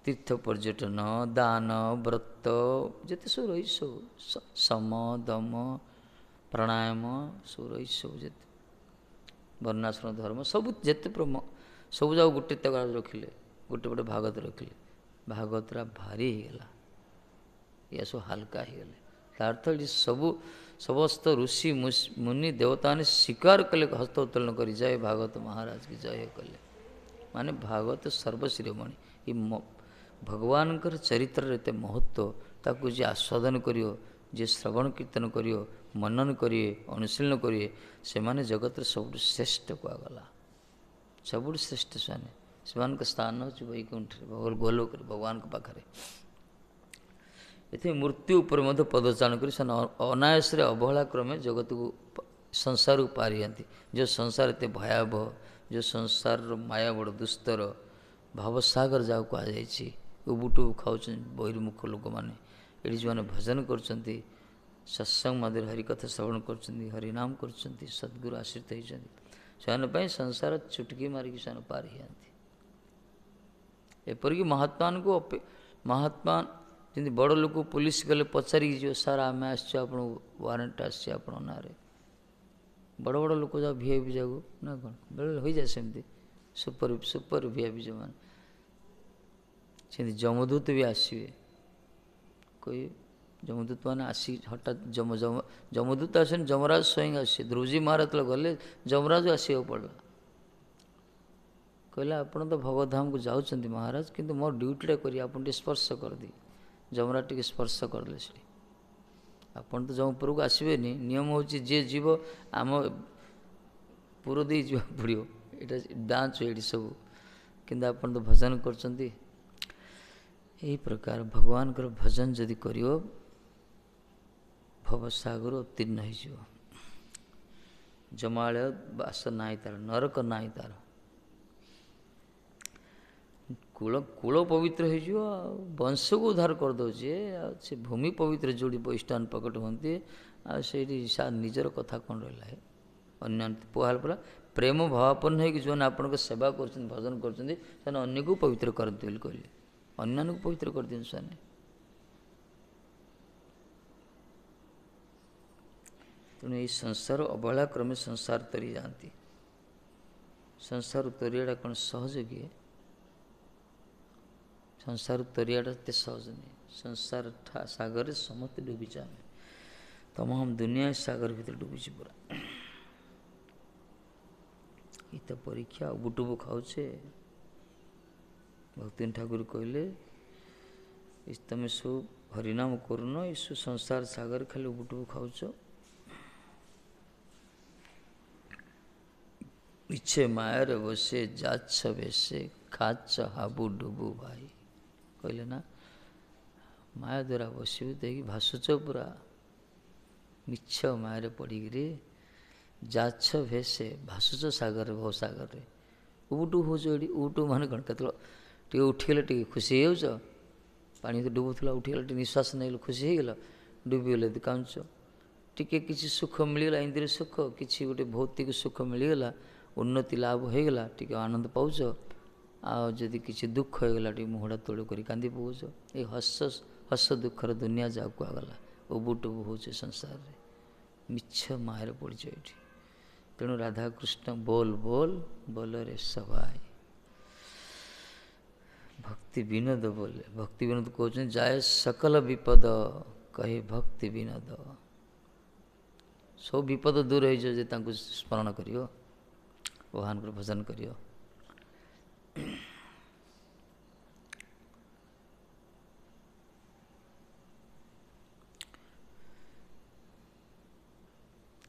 ତୀର୍ଥ ପର୍ଯ୍ୟଟନ, ଦାନ, ବ୍ରତ, ଯେତେ ସବୁ ରହିଛି, ସବୁ ସମ, ଦମ, ପ୍ରାଣାୟାମ ସବୁ ରହିଛି, ସବୁ ଯେତେ ବର୍ଣ୍ଣାଶ୍ରମ ଧର୍ମ ସବୁ ଯେତେ ସବୁ ଯାକ ଗୋଟେ ତକ ରଖିଲେ, ଗୋଟେ ପଟେ ଭାଗବତ ରଖିଲେ, ଭାଗବତରା ଭାରି ହେଇଗଲା, ଏହା ସବୁ ହାଲକା ହେଇଗଲେ। ତା ଅର୍ଥ ଏଠି ସମସ୍ତ ଋଷି ମୁନି ଦେବତାମାନେ ସ୍ୱୀକାର କଲେ, ହସ୍ତ ଉତ୍ତୋଳନ କରି ଜୟ ଭାଗବତ ମହାରାଜ କି ଜୟ କଲେ। ମାନେ ଭାଗବତ ସର୍ବଶିରୋମଣି। ଏ ଭଗବାନଙ୍କର ଚରିତ୍ରର ଏତେ ମହତ୍ତ୍ୱ, ତାକୁ ଯିଏ ଆସ୍ୱାଦନ କରିବ, ଯିଏ ଶ୍ରବଣ କୀର୍ତ୍ତନ କରିବ, ମନନ କରିବେ, ଅନୁଶୀଳନ କରିବେ, ସେମାନେ ଜଗତର ସବୁଠୁ ଶ୍ରେଷ୍ଠ କୁହାଗଲା। ସବୁଠୁ ଶ୍ରେଷ୍ଠ ସେମାନଙ୍କ ସ୍ଥାନ ହେଉଛି ବୈକୁଣ୍ଠରେ, ଗୋଲୋକରେ, ଭଗବାନଙ୍କ ପାଖରେ। ଏଥିପାଇଁ ମୃତ୍ୟୁ ଉପରେ ମଧ୍ୟ ପଦଚାରଣ କରି ସେମାନେ ଅନାୟାସରେ ଅବହେଳା କ୍ରମେ ଜଗତକୁ, ସଂସାରକୁ ପାରିଯାଆନ୍ତି। ଯେଉଁ ସଂସାର ଏତେ ଭୟାବହ, ଯେଉଁ ସଂସାରର ମାୟା ବଡ଼ ଦୁସ୍ତର, ଭାବସାଗର ଯାହାକୁ କୁହାଯାଇଛି, ଉବୁଟୁବୁ ଖାଉଛନ୍ତି ବହିର୍ମୁଖ ଲୋକମାନେ। ଏଠି ଯେଉଁମାନେ ଭଜନ କରୁଛନ୍ତି, ସତ୍ସଙ୍ଗ ମଧ୍ୟରେ ହରିକଥା ଶ୍ରବଣ କରୁଛନ୍ତି, ହରିନାମ କରୁଛନ୍ତି, ସଦ୍ଗୁରୁ ଆଶ୍ରିତ ହେଇଛନ୍ତି, ସେମାନଙ୍କ ପାଇଁ ସଂସାର ଚୁଟକି ମାରିକି ସେମାନେ ପାର ହେଇଯାନ୍ତି। ଏପରିକି ମହାତ୍ମା ଯେମିତି ବଡ଼ ଲୋକ ପୋଲିସ ଗଲେ ପଚାରିକି ଯିବ, ସାର୍ ଆମେ ଆସିଛୁ, ଆପଣଙ୍କୁ ୱାରେଣ୍ଟ ଆସିଛି ଆପଣଙ୍କ ନାଁରେ। ବଡ଼ ବଡ଼ ଲୋକ ଯାଉ ଭିଆଇପି ଯାକୁ ନା କ'ଣ ବେଳେବେଳେ ହୋଇଯାଏ ସେମିତି, ସୁପର ଭିଆଇପି ଯେଉଁମାନେ, ସେମିତି ଯମଦୂତ ବି ଆସିବେ, କହିବେ ଯମଦୂତ ମାନେ ଆସି ହଠାତ୍ ଯମଦୂତ ଆସେନି, ଯମରାଜ ସ୍ୱୟଂ ଆସିବେ। ଧ୍ରୁବଜୀ ମହାରାଜ ଯେତେବେଳେ ଗଲେ, ଯମରାଜ ଆସିବାକୁ ପଡ଼ିଲା। କହିଲା ଆପଣ ତ ଭଗବଧାମକୁ ଯାଉଛନ୍ତି ମହାରାଜ, କିନ୍ତୁ ମୋ ଡ୍ୟୁଟିଟା କରି ଆପଣ ଟିକେ ସ୍ପର୍ଶ କରିଦିଏ। ଯମରାଜ ଟିକେ ସ୍ପର୍ଶ କରିଦେଲେ ସେଠି। ଆପଣ ତ ଯମପୁରକୁ ଆସିବେନି, ନିୟମ ହେଉଛି ଯିଏ ଯିବ ଆମ ପୁର ଦେଇ ଯିବାକୁ ପଡ଼ିବ, ଏଇଟା ଡାଞ୍ଚ ଏଇଠି ସବୁ, କିନ୍ତୁ ଆପଣ ତ ଭଜନ କରୁଛନ୍ତି। ଏହି ପ୍ରକାର ଭଗବାନଙ୍କର ଭଜନ ଯଦି କରିବ, ଭବସାଗର ଉତ୍ତୀର୍ଣ୍ଣ ହେଇଯିବ। ଜମାଳୟ ବାସ ନାହିଁ ତାର, ନରକ ନାହିଁ ତାର, କୂଳ ପବିତ୍ର ହେଇଯିବ, ଆଉ ବଂଶକୁ ଉଦ୍ଧାର କରିଦେଉଛି। ଆଉ ସେ ଭୂମି ପବିତ୍ର ଯେଉଁଠି ବୈଷ୍ଣବ ପ୍ରକଟ ହୁଅନ୍ତି, ଆଉ ସେଇଠି ନିଜର କଥା କ'ଣ ରହିଲା? ଅନ୍ୟ ପୁହାଲ ପରା ପ୍ରେମ ଭାବାପନ୍ନ ହେଇକି ଯେଉଁମାନେ ଆପଣଙ୍କ ସେବା କରୁଛନ୍ତି, ଭଜନ କରୁଛନ୍ତି, ସେମାନେ ଅନ୍ୟକୁ ପବିତ୍ର କରନ୍ତି ବୋଲି କହିଲେ। ଅନ୍ୟମାନଙ୍କୁ ପବିତ୍ର କରିଦିଅନ୍ତି ସେମାନେ। ତେଣୁ ଏଇ ସଂସାର ଅବହେଳା କ୍ରମେ ସଂସାର ତରି ଯାଆନ୍ତି। ସଂସାର ତରିଆଟା କ'ଣ ସହଜ କି? ସଂସାର ତରିଆଟା ଏତେ ସହଜ ନୁହେଁ। ସଂସାର ସାଗରରେ ସମସ୍ତେ ଡୁବିଛୁ ଆମେ, ତମାମ ଦୁନିଆ ସାଗର ଭିତରେ ଡୁବିଛୁ ପୁରା। ଏଇ ତ ପରୀକ୍ଷା, ଉବୁଟୁବୁ ଖାଉଛେ। ଭକ୍ତି ଠାକୁର କହିଲେ, ତମେ ସବୁ ହରିନାମ କରୁନ, ଏସବୁ ସଂସାର ସାଗର ଖାଲି ଉବୁଟୁବୁ ଖାଉଛ। ଇচ্ছে ମାୟାରେ ବସେ, ଯାଛ ବେଶେ, ଖାଚ ହାବୁ ଡୁବୁ ଭାଇ। କହିଲେ ନା, ମାୟା ଦ୍ୱାରା ବସିବୁ ଦେଇକି ଭାସୁଛ ପୁରା, ମିଛ ମାୟାରେ ପଡ଼ିକିରି ଯାଛ ଭେସେ, ଭାସୁଛ ସାଗରରେ, ଭବ ସାଗରରେ। ଉବୁଟୁ ହେଉଛ ଏଠି। ଉବୁଟୁ ମାନେ କ'ଣ? କେତେବେଳେ ଟିକେ ଉଠିଗଲେ ଟିକେ ଖୁସି ହେଇଯାଉଛ, ପାଣି ତ ଡୁବୁଥିଲା, ଉଠିଗଲା ଟିକେ ନିଶ୍ୱାସ ନେଇଗଲ, ଖୁସି ହେଇଗଲ, ଡୁବିଗଲେ କାନ୍ଦୁଛ। ଟିକେ କିଛି ସୁଖ ମିଳିଗଲା, ଇନ୍ଦ୍ରିୟ ସୁଖ, କିଛି ଗୋଟେ ଭୌତିକ ସୁଖ ମିଳିଗଲା, ଉନ୍ନତି ଲାଭ ହେଇଗଲା, ଟିକେ ଆନନ୍ଦ ପାଉଛ। ଆଉ ଯଦି କିଛି ଦୁଃଖ ହେଇଗଲା, ଟିକେ ମୁହଁଟା ତଳୁ କରି କାନ୍ଦି ପକାଉଛ। ଏଇ ହସ ଦୁଃଖର ଦୁନିଆ ଯାହା କୁହାଗଲା, ଉବୁଟୁବୁ ହେଉଛ ସଂସାରରେ, ମିଛ ମାୟାରେ ପଡ଼ିଛ ଏଠି। ତେଣୁ ରାଧାକୃଷ୍ଣ ବୋଲ ବୋଲ ବୋଲରେ ସବାଇ, ଭକ୍ତି ବିନୋଦ ବୋଲେ। ଭକ୍ତି ବିନୋଦ କହୁଛନ୍ତି, ଯାଏ ସକଲ ବିପଦ କହେ ଭକ୍ତି ବିନୋଦ। ସବୁ ବିପଦ ଦୂର ହେଇଯିବ ଯେ ତାଙ୍କୁ ସ୍ମରଣ କରିବ, ଭଗବାନଙ୍କର ଭଜନ କରିବ।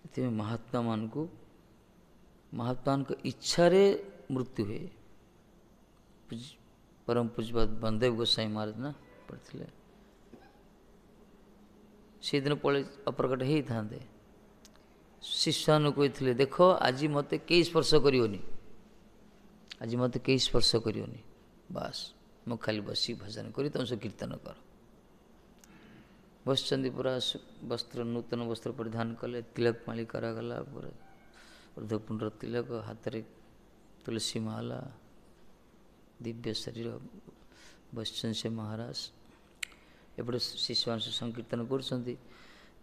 ଏଥିପାଇଁ ମହାତ୍ମାଙ୍କ ଇଚ୍ଛାରେ ମୃତ୍ୟୁ ହୁଏ। ପରମ ପୂଜ୍ୟପାଦ ବନ୍ଦଦେବ ଗୋସ୍ୱାମୀ ମହାରାଜ ନା ପଢ଼ିଥିଲେ, ସେଦିନ ପଳେଇ ଅପ୍ରକଟ ହେଇଥାନ୍ତେ। ଶିଷ୍ୟମାନଙ୍କୁ କହିଥିଲେ, ଦେଖ ଆଜି ମୋତେ କେହି ସ୍ପର୍ଶ କରିବନି, ଆଜି ମୋତେ କେହି ସ୍ପର୍ଶ କରିବନି। बास मु खाली बसी भजन करी तुम सब कीर्तन कर। बसचंदी पूरा वस्त्र नूतन वस्त्र परिधान कले, तिलक माली करागला, पूरा ऊर्ध्वपुंड तिलक, हाथ में तुलसी माला, दिव्य शरीर बसचंद से महाराज एपटे शिष्यांश संकीर्तन कर।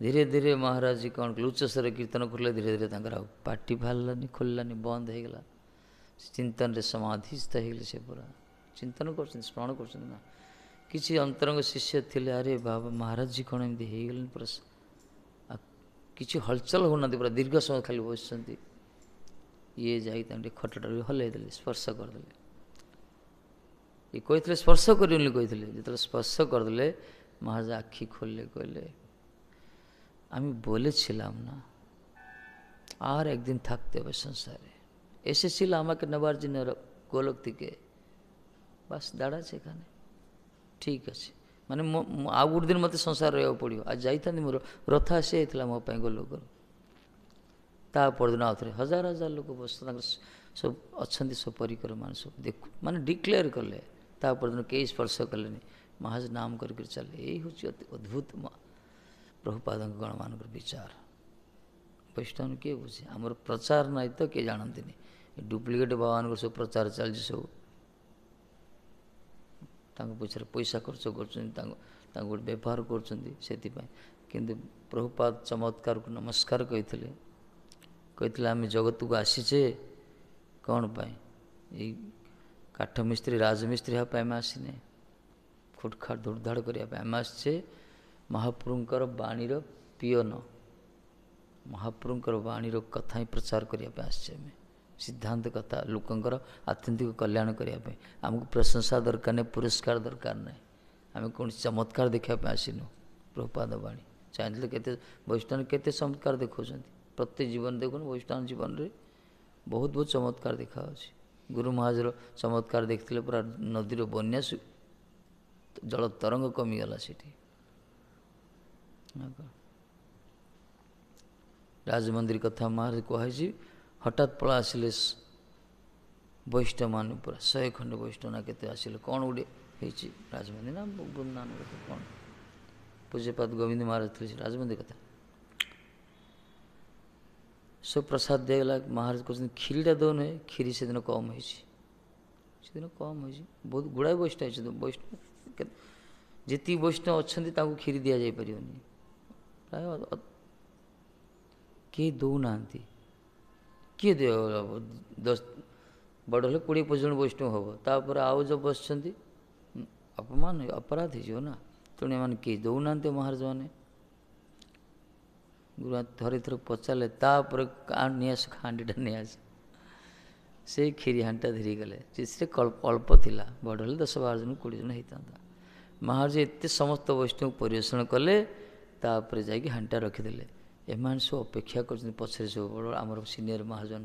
धीरे धीरे महाराज जी कौन उच्चस्वर कीर्तन कले, धीरे धीरे पार्टी बाहरलानी खोललानी बंद हो गला। चिंतन रे समाधिस्थ हो से पूरा चिंतन कर स्मरण कर ना। किसी अंतरंग शिष्य थिले, अरे बाबा महाराज जी कौन एमती हो गले पूरा किसी हलचल होना पूरा दीर्घ समय खाली बस ये जाई खटटा हल्ई दे स्पर्श करदे। ये कहते स्पर्श कर जो स्पर्श करदे महाराज आखि खोलले कहले আমি বলেছিলাম না আর একদিন থাকতে হবে সংসারে, এসেছিল আমাকে নেবার জন্য গোলক থেকে, বাস দাঁড়াচ্ছে এখানে ঠিক আছে। মানে ଆଉ ଗୋଟେ ଦିନ ମୋତେ ସଂସାର ରହିବାକୁ ପଡ଼ିବ। ଆଜି ଯାଇଥାନ୍ତି ମୋର ରଥ ଆସି ଯାଇଥିଲା ମୋ ପାଇଁ ଗୋଲକର। ତା ପରଦିନ ଆଉ ଥରେ ହଜାର ହଜାର ଲୋକ ବସ ତାଙ୍କର ସବୁ ଅଛନ୍ତି, ସବୁ ପରିକର ମାନେ ସବୁ ଦେଖୁ ମାନେ ଡିକ୍ଲେୟାର କଲେ। ତା ପରଦିନ କେହି ସ୍ପର୍ଶ କଲେନି, ମହାରାଜ ନାମ କରିକି ଚାଲେ। ଏଇ ହେଉଛି ଅତି ଅଦ୍ଭୁତ प्रभुपादଙ୍କ गणମାନଙ୍କର विचार। वैष्णव किए बुझे आमर प्रचार ना तो किए जानती डुप्लिकेट भगवान सब प्रचार चलती सब पछे पैसा खर्च कर गोटे बेपार कर। प्रभुपाद चमत्कार को नमस्कार कहते आम जगत को आसीचे कौन पाई ये काठ मिस्त्री राजमिस्त्री हाँ आम आसीने खुटखाट धुड़धाड़ करने आम आसचे महाप्रभुंकर बाणीर पियन, महाप्रभुंकर बाणीर कथा ही प्रचार करने आसचे सिद्धांत कथा लोकंर आत्यंतिक कल्याण करने। आमको प्रशंसा दरकार नहीं, पुरस्कार दरकार नहीं, आम कौन चमत्कार देखा आसीनु। प्रभुपाद बाणी चाहिए के वैष्णव केते चमत्कार देखा प्रत्येक जीवन देखो वैष्णव जीवन में बहुत बहुत चमत्कार देखा। गुरु महाराज चमत्कार देखते पूरा नदीर बन्या जल तरंग कमीगला से राजमंदिर कथा महाराज कहुई हठात पड़ा आसिले वैष्णव मान पूरा 100 खंड वैष्णव ना के आसिले कौन गोटे राजमंदिर ना वृंदावन कौन पूज्यपाद गोविंद महाराज थे राजमंदिर कथा सब प्रसाद दिगला। महाराज कहते क्षीरीटा दौन है, क्षीरी से दिन कम होदिन कम हो बहुत गुड़ाए वैष्णव वैष्णव जी वैष्णव अच्छा क्षीरी दि जापर प्राय किए दौना किए दे 10 बड़ हेल्ले 20-25 जन वैष्णव हम तापर आउ जो बस अपमान अपराध हो ना तेणु एम किए दौना महाराज मैंने गुरु थरे थर पचारे तापर नहीं आस हांडीटा नहीं आस से क्षीरी हांडीटा धीरे गले से अल्प थिला बड़ हेल्ले 10-12 जन 20 जन होता महाराज एत समस्त वैष्णव परिवेषण कले तापर जाकि हांडीटा रखीदे। एम सब अपेक्षा कर पचर सब बड़ आमर सीनियर महाजन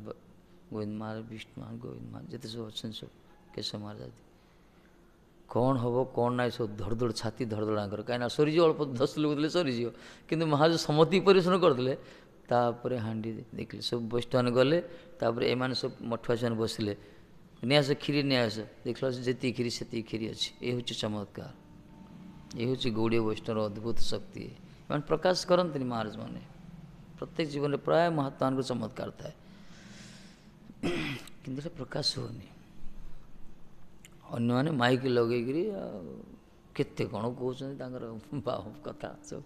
गोविंद महाराज विष्णु महाराज गोविंद महाराज जिते सब अच्छे सब केशव महाराज आदि कौन हम कौन ना सब धड़धड़ छाती धड़धड़ कहीं सरीज अल्प 10 लोग देते सरीज कि महाराज समति परिवेषण करदे तापर हांडी देखले सब वैष्णव गले तापर एम सब मठुआ से बसिले नहीं आस क्षीरी नहीं आस देखल जी क्षीरी से क्षीरी अच्छी ये हूँ चमत्कार ये हूँ गौड़ीय वैष्णव अद्भुत शक्ति मान प्रकाश करते महाराज मैंने प्रत्येक जीवन में प्राय महात्मा को चमत्कार था कि प्रकाश होनी अन्य माइक लगे केते कौन कहते कथा सब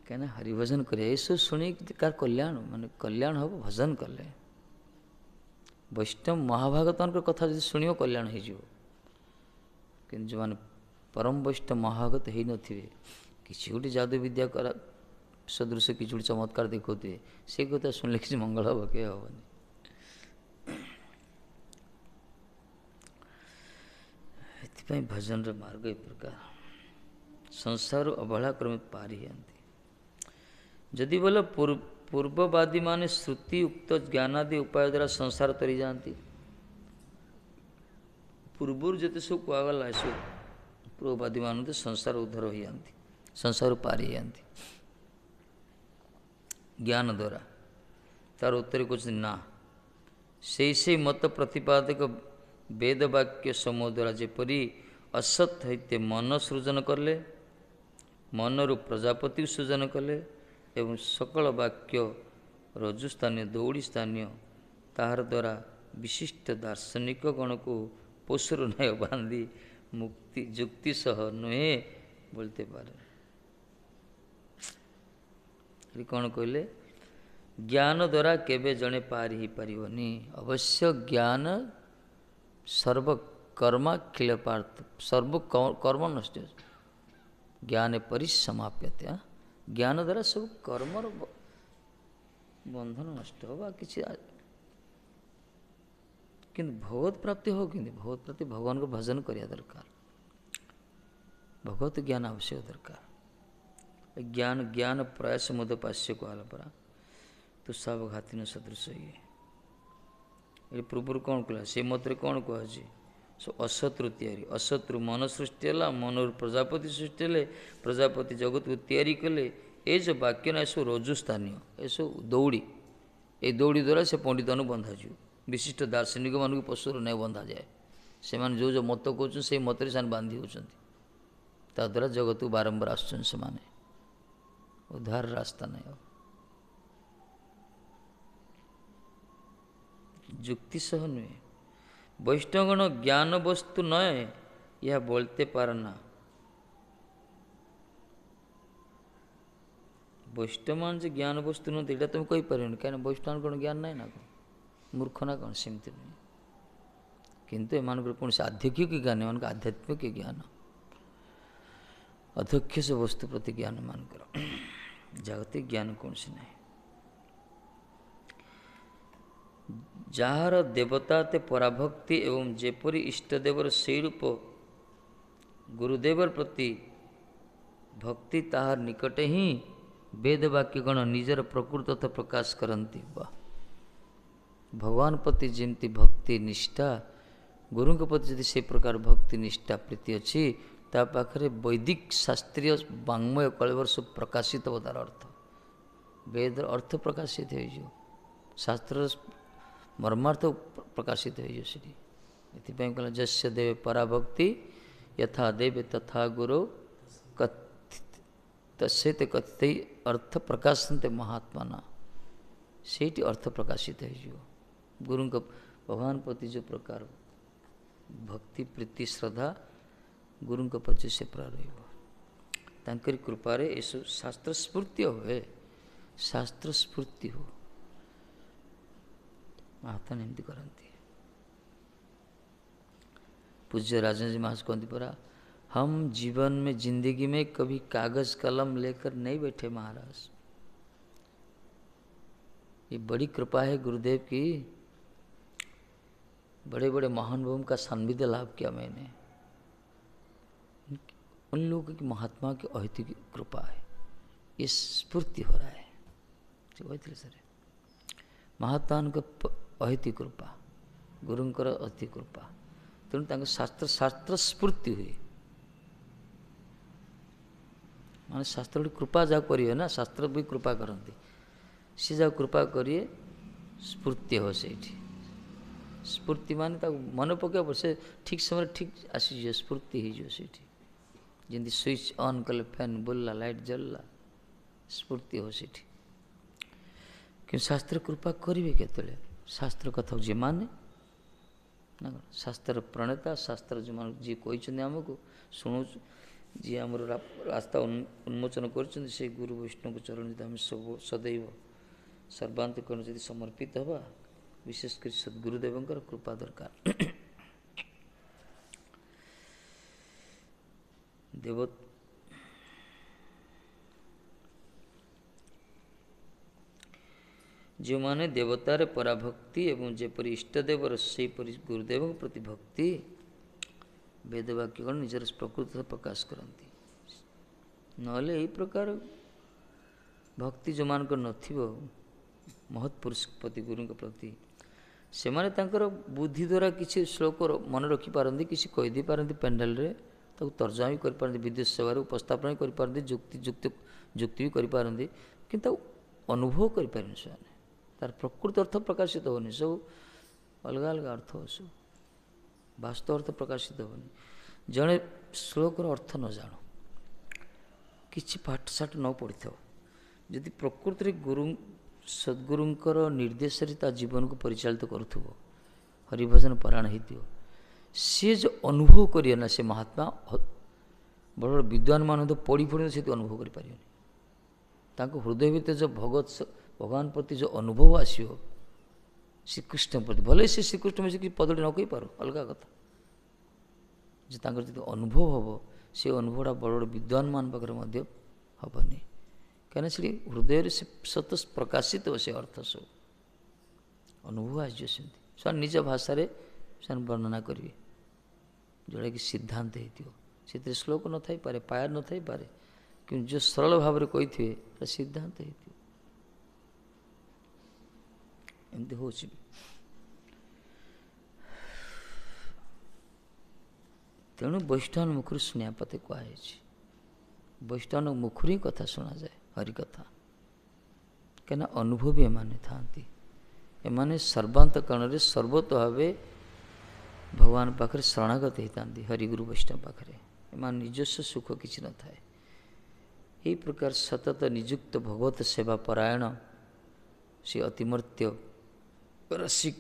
कहीं हरिभजन करे ये सब शुणी कार कल्याण माने कल्याण हम भजन कले वैष्णव महाभागत कथा जो शुण कल्याण हो जो मैंने परम वैष्णव महाभागत हो नी किसी गोटे जादू विद्या करा सदृश किसी गोटे चमत्कार देखते से कथा शुणिले किसी मंगल हम किए हेनी। ये भजन मार्ग एक प्रकार संसार अवहेला क्रम पारी जदि बोले पूर्ववादी माने श्रुति उक्त ज्ञानादि उपाय द्वारा संसार तरी जाती पूर्वर जिते सब कहगला सब पूर्ववादी मान संसार उद्धार हो जाती संसार पारी जाती ज्ञान द्वारा तार उत्तर कुछ ना से मत प्रतिपादक वेदवाक्य समूह द्वारा जेपरी असत हईते मन सृजन कले, मनरु प्रजापति सृजन कले एवं सकल वाक्य रजुस्थानीय दौड़ी स्थानीय ताहार द्वारा विशिष्ट दार्शनिक गण को पोषर न्याय बांधी मुक्ति जुक्ति सह नुहे बोलते पारे। कौन कहले ज्ञान द्वारा केवे जड़े पारी ही पारिबनी। अवश्य ज्ञान सर्वकर्माखिल पार्थ सर्व कर्म नष्ट ज्ञान परिसमाप्यते। ज्ञान द्वारा सब कर्मर बंधन नष्ट हो किसी किंतु भगवत प्राप्ति हो कि भगवत प्राप्ति भगवान को भजन करिया दरकार। भगवत ज्ञान आवश्यक दरकार। ज्ञान ज्ञान प्रयास मुदपास्य को आला परा तो सब घाती न सदृश ये पूर्व कौन कहला से मत कौन कहुଛି असत्रु तैयारी असत्रु मन सृष्टि है मनर प्रजापति सृष्टि है प्रजापति जगत को तैयारी कले ये जो वाक्य ना सब रजुस्थानीय ये सब दौड़ी ये दौड़ी द्वारा से पंडित बंधा जी विशिष्ट दार्शनिक मान पशुर नहीं बंधा जाए से जो जो मत कहते से मत बांधी होता द्वारा जगत को बारंबार आसुन से उद्धार रास्ता नहीं हो जुक्ति सह नुहे वैष्णवगण ज्ञान वस्तु नए यह बोलते पारना। वैष्णव मान जो ज्ञान वस्तु नुह यहाँ तुम कही पार कहीं वैष्णव गण ज्ञान ना ना कौन मूर्ख ना कौन सेमती नुहे किंतु एम कौन से आध्यात्मिक ज्ञान एम आध्यात्मिक ज्ञान अध्यक्ष से वस्तु प्रति ज्ञान मान कर जागतिक ज्ञान कौन से नहीं। जार देवता ते पराभक्ति एवं जेपरी इष्टदेवर से रूप गुरुदेवर प्रति भक्ति ताहार निकटे ही वेदवाक्यगण निजर प्रकृत अर्थ प्रकाश करती। भगवान प्रति जमती भक्ति निष्ठा गुरु के प्रति यदि से प्रकार भक्ति निष्ठा प्रीति अच्छी ता पाखरे वैदिक शास्त्रीय वाङ्मय कलेवर सब प्रकाशित हो तार अर्थ वेद अर्थ प्रकाशित हो शास्त्र मर्मार्थ प्रकाशित हो कहला जस्य देवे पराभक्ति यथा देवे तथा गुरु तस्ते कथित अर्थ प्रकाशनते महात्मा से अर्थ प्रकाशित हो गुरु का भगवान प्रति जो प्रकार भक्ति प्रीति श्रद्धा गुरु के प्रति से प्रारंभ कृपा रे ये शास्त्र स्फूर्ति हुए शास्त्र स्फूर्ति हो महात्मा एमती करती। पूज्य राजन जी महाराज कहती परा हम जीवन में जिंदगी में कभी कागज कलम लेकर नहीं बैठे महाराज ये बड़ी कृपा है गुरुदेव की बड़े बड़े महानुभवों का सान्निध्य लाभ किया मैंने उन लोगों की महात्मा की अहित की कृपा है ये स्फूर्ति हो रहा है सर महात्मा का अहित कृपा गुरुंकर अति कृपा तेणु शास्त्र शास्त्र स्फूर्ति हुए माने शास्त्र कृपा जा करिए ना शास्त्र भी कृपा करती सी जा कृपा करिए स्फूर्ति हो से स्फूर्ति माने मन पकड़ से ठीक समय ठीक आसी स्फूर्ति हो से जमी स्विच ऑन कले फैन बुलला लाइट जलला स्फूर्ति हो से कि शास्त्र कृपा करेंगे केतले शास्त्र कथा जी माने ना शास्त्र प्रणेता शास्त्र जो मान जी कहते आमको शुणु जी आम रास्ता उन्मोचन कर गुरु वैष्णव चरण जी आम सब सदैव सर्वांतकरण यदि समर्पित हवा विशेषकर सद्गुरुदेव कृपा दरकार देव जो माने देवतार पराभक्ति एवं जेपरी इष्टदेवर से गुरुदेव प्रति भक्ति वेदवाक्यगण निजर प्रकृत प्रकाश करती नले यही प्रकार भक्ति जो मान नथिबो महत्पुरुष प्रति गुरु के प्रति से माने तांकर बुद्धि द्वारा किसी श्लोक मन रखी पारती किसी कहीदे पारती पेंडाल रे ताको तर्जमा भी कर पारती विद्युत सेवार उपस्थापन कर पारती जुक्ति जुक्ति जुक्ति भी कर पारती किंतु अनुभव कर पारनी से तार प्रकृत अर्थ प्रकाशित होनी सब अलग अलग अर्थ हो सब ବାସ୍ତବ ଅର୍ଥ ପ୍ରକାଶିତ ହେବନି। ଜଣେ ଶ୍ଲୋକର ଅର୍ଥ ନ ଜାଣୁ, କିଛି ପାଠଶାଠ ନ ପଢ଼ିଥାଉ, ଯଦି ପ୍ରକୃତିରେ ସଦ୍ଗୁରୁଙ୍କର ନିର୍ଦ୍ଦେଶରେ ତା ଜୀବନକୁ ପରିଚାଳିତ କରୁଥିବ, ହରିଭଜନ ପାରାୟଣ ହେଇଥିବ, ସିଏ ଯେଉଁ ଅନୁଭବ କରିବ ନା, ସେ ମହାତ୍ମା ବଡ଼ ବଡ଼ ବିଦ୍ୱାନମାନ ତ ପଢ଼ି ସେ ଅନୁଭବ କରିପାରିବନି। ତାଙ୍କ ହୃଦୟ ଭିତରେ ଯେଉଁ ଭଗବାନ ପ୍ରତି ଯେଉଁ ଅନୁଭବ ଆସିବ, ଶ୍ରୀକୃଷ୍ଣ ପ୍ରତି, ଭଲେ ସେ ଶ୍ରୀକୃଷ୍ଣ ମିଶିକି ପଦଟି ନ କହିପାରୁ, ଅଲଗା କଥା, ଯେ ତାଙ୍କର ଯଦି ଅନୁଭବ ହେବ, ସେ ଅନୁଭବଟା ବଡ଼ ବଡ଼ ବିଦ୍ୱାନମାନ ପାଖରେ ମଧ୍ୟ ହେବନି। କାହିଁକିନା ସେଠି ହୃଦୟରେ ସେ ସତ ପ୍ରକାଶିତ ସେ ଅର୍ଥ ସବୁ ଅନୁଭବ ଆସିଯିବ। ସେମିତି ସେମାନେ ନିଜ ଭାଷାରେ ସେମାନେ ବର୍ଣ୍ଣନା କରିବେ, ଯେଉଁଟାକି ସିଦ୍ଧାନ୍ତ ହେଇଥିବ। ସେଥିରେ ଶ୍ଲୋକ ନଥାଇପାରେ, ପାୟ ନଥାଇପାରେ, କିନ୍ତୁ ଯେଉଁ ସରଳ ଭାବରେ କହିଥିବେ ସେଟା ସିଦ୍ଧାନ୍ତ ହେଇଥିବ। ଏମିତି ହେଉଛି। ତେଣୁ ବୈଷ୍ଣବ ମୁଖରୁ ଶୁଣିବା ପତେ କୁହାଯାଇଛି। ବୈଷ୍ଣବ ମୁଖରୁ ହିଁ କଥା ଶୁଣାଯାଏ, ହରିକଥା। କାହିଁକିନା ଅନୁଭବୀ ଏମାନେ ଥାଆନ୍ତି। ଏମାନେ ସର୍ବାନ୍ତକରଣରେ ସର୍ବତ ଭାବେ ଭଗବାନ ପାଖରେ ଶରଣାଗତ ହେଇଥାନ୍ତି, ହରିଗୁରୁ ବୈଷ୍ଣବ ପାଖରେ। ଏମାନେ ନିଜସ୍ୱ ସୁଖ କିଛି ନଥାଏ। ଏହି ପ୍ରକାର ସତତ ନିଯୁକ୍ତ ଭଗବତ ସେବା ପରାୟଣ ସେ ଅତିମର୍ତ୍ୟ ରସିକ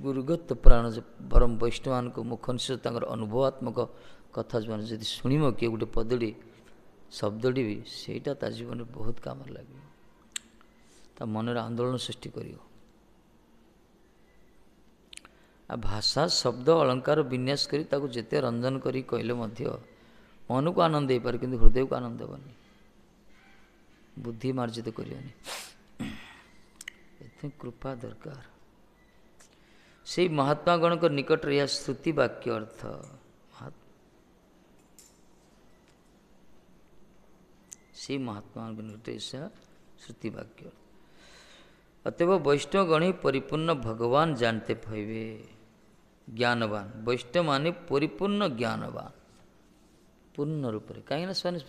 ଗୁରୁଗତ ପ୍ରାଣ ପରମ ବୈଷ୍ଣବମାନଙ୍କ ମୁଖ ନିଶ୍ଚିତ ତାଙ୍କର ଅନୁଭବାତ୍ମକ କଥା ଯେଉଁମାନେ ଯଦି ଶୁଣିବ, କିଏ ଗୋଟେ ପଦଟି ଶବ୍ଦଟି ବି, ସେଇଟା ତା ଜୀବନରେ ବହୁତ କାମରେ ଲାଗିବ, ତା ମନରେ ଆନ୍ଦୋଳନ ସୃଷ୍ଟି କରିବ। ଆଉ ଭାଷା ଶବ୍ଦ ଅଳଙ୍କାର ବିନ୍ୟାସ କରି ତାକୁ ଯେତେ ରଞ୍ଜନ କରି କହିଲେ ମଧ୍ୟ ମନକୁ ଆନନ୍ଦ ଦେଇପାରେ, କିନ୍ତୁ ହୃଦୟକୁ ଆନନ୍ଦ ଦେବନି, ବୁଦ୍ଧି ମାର୍ଜିତ କରିବନି। ଏଥିପାଇଁ କୃପା ଦରକାର। ସେଇ ମହାତ୍ମାଗଣଙ୍କ ନିକଟରେ ଏହା ଶ୍ରୁତି ବାକ୍ୟ ଅର୍ଥ। ସେଇ ମହାତ୍ମାଙ୍କ ନିକଟରେ ଏହା ଶ୍ରୁତି ବାକ୍ୟ। ଅତଏବ ବୈଷ୍ଣବ ଗଣ ପରିପୂର୍ଣ୍ଣ ଭଗବାନ ଜାଣତେ ପାଇବେ। ଜ୍ଞାନବାନ ବୈଷ୍ଣବ ମାନେ ପରିପୂର୍ଣ୍ଣ ଜ୍ଞାନବାନ ପୂର୍ଣ୍ଣ ରୂପରେ। କାହିଁକିନା ସେମାନେ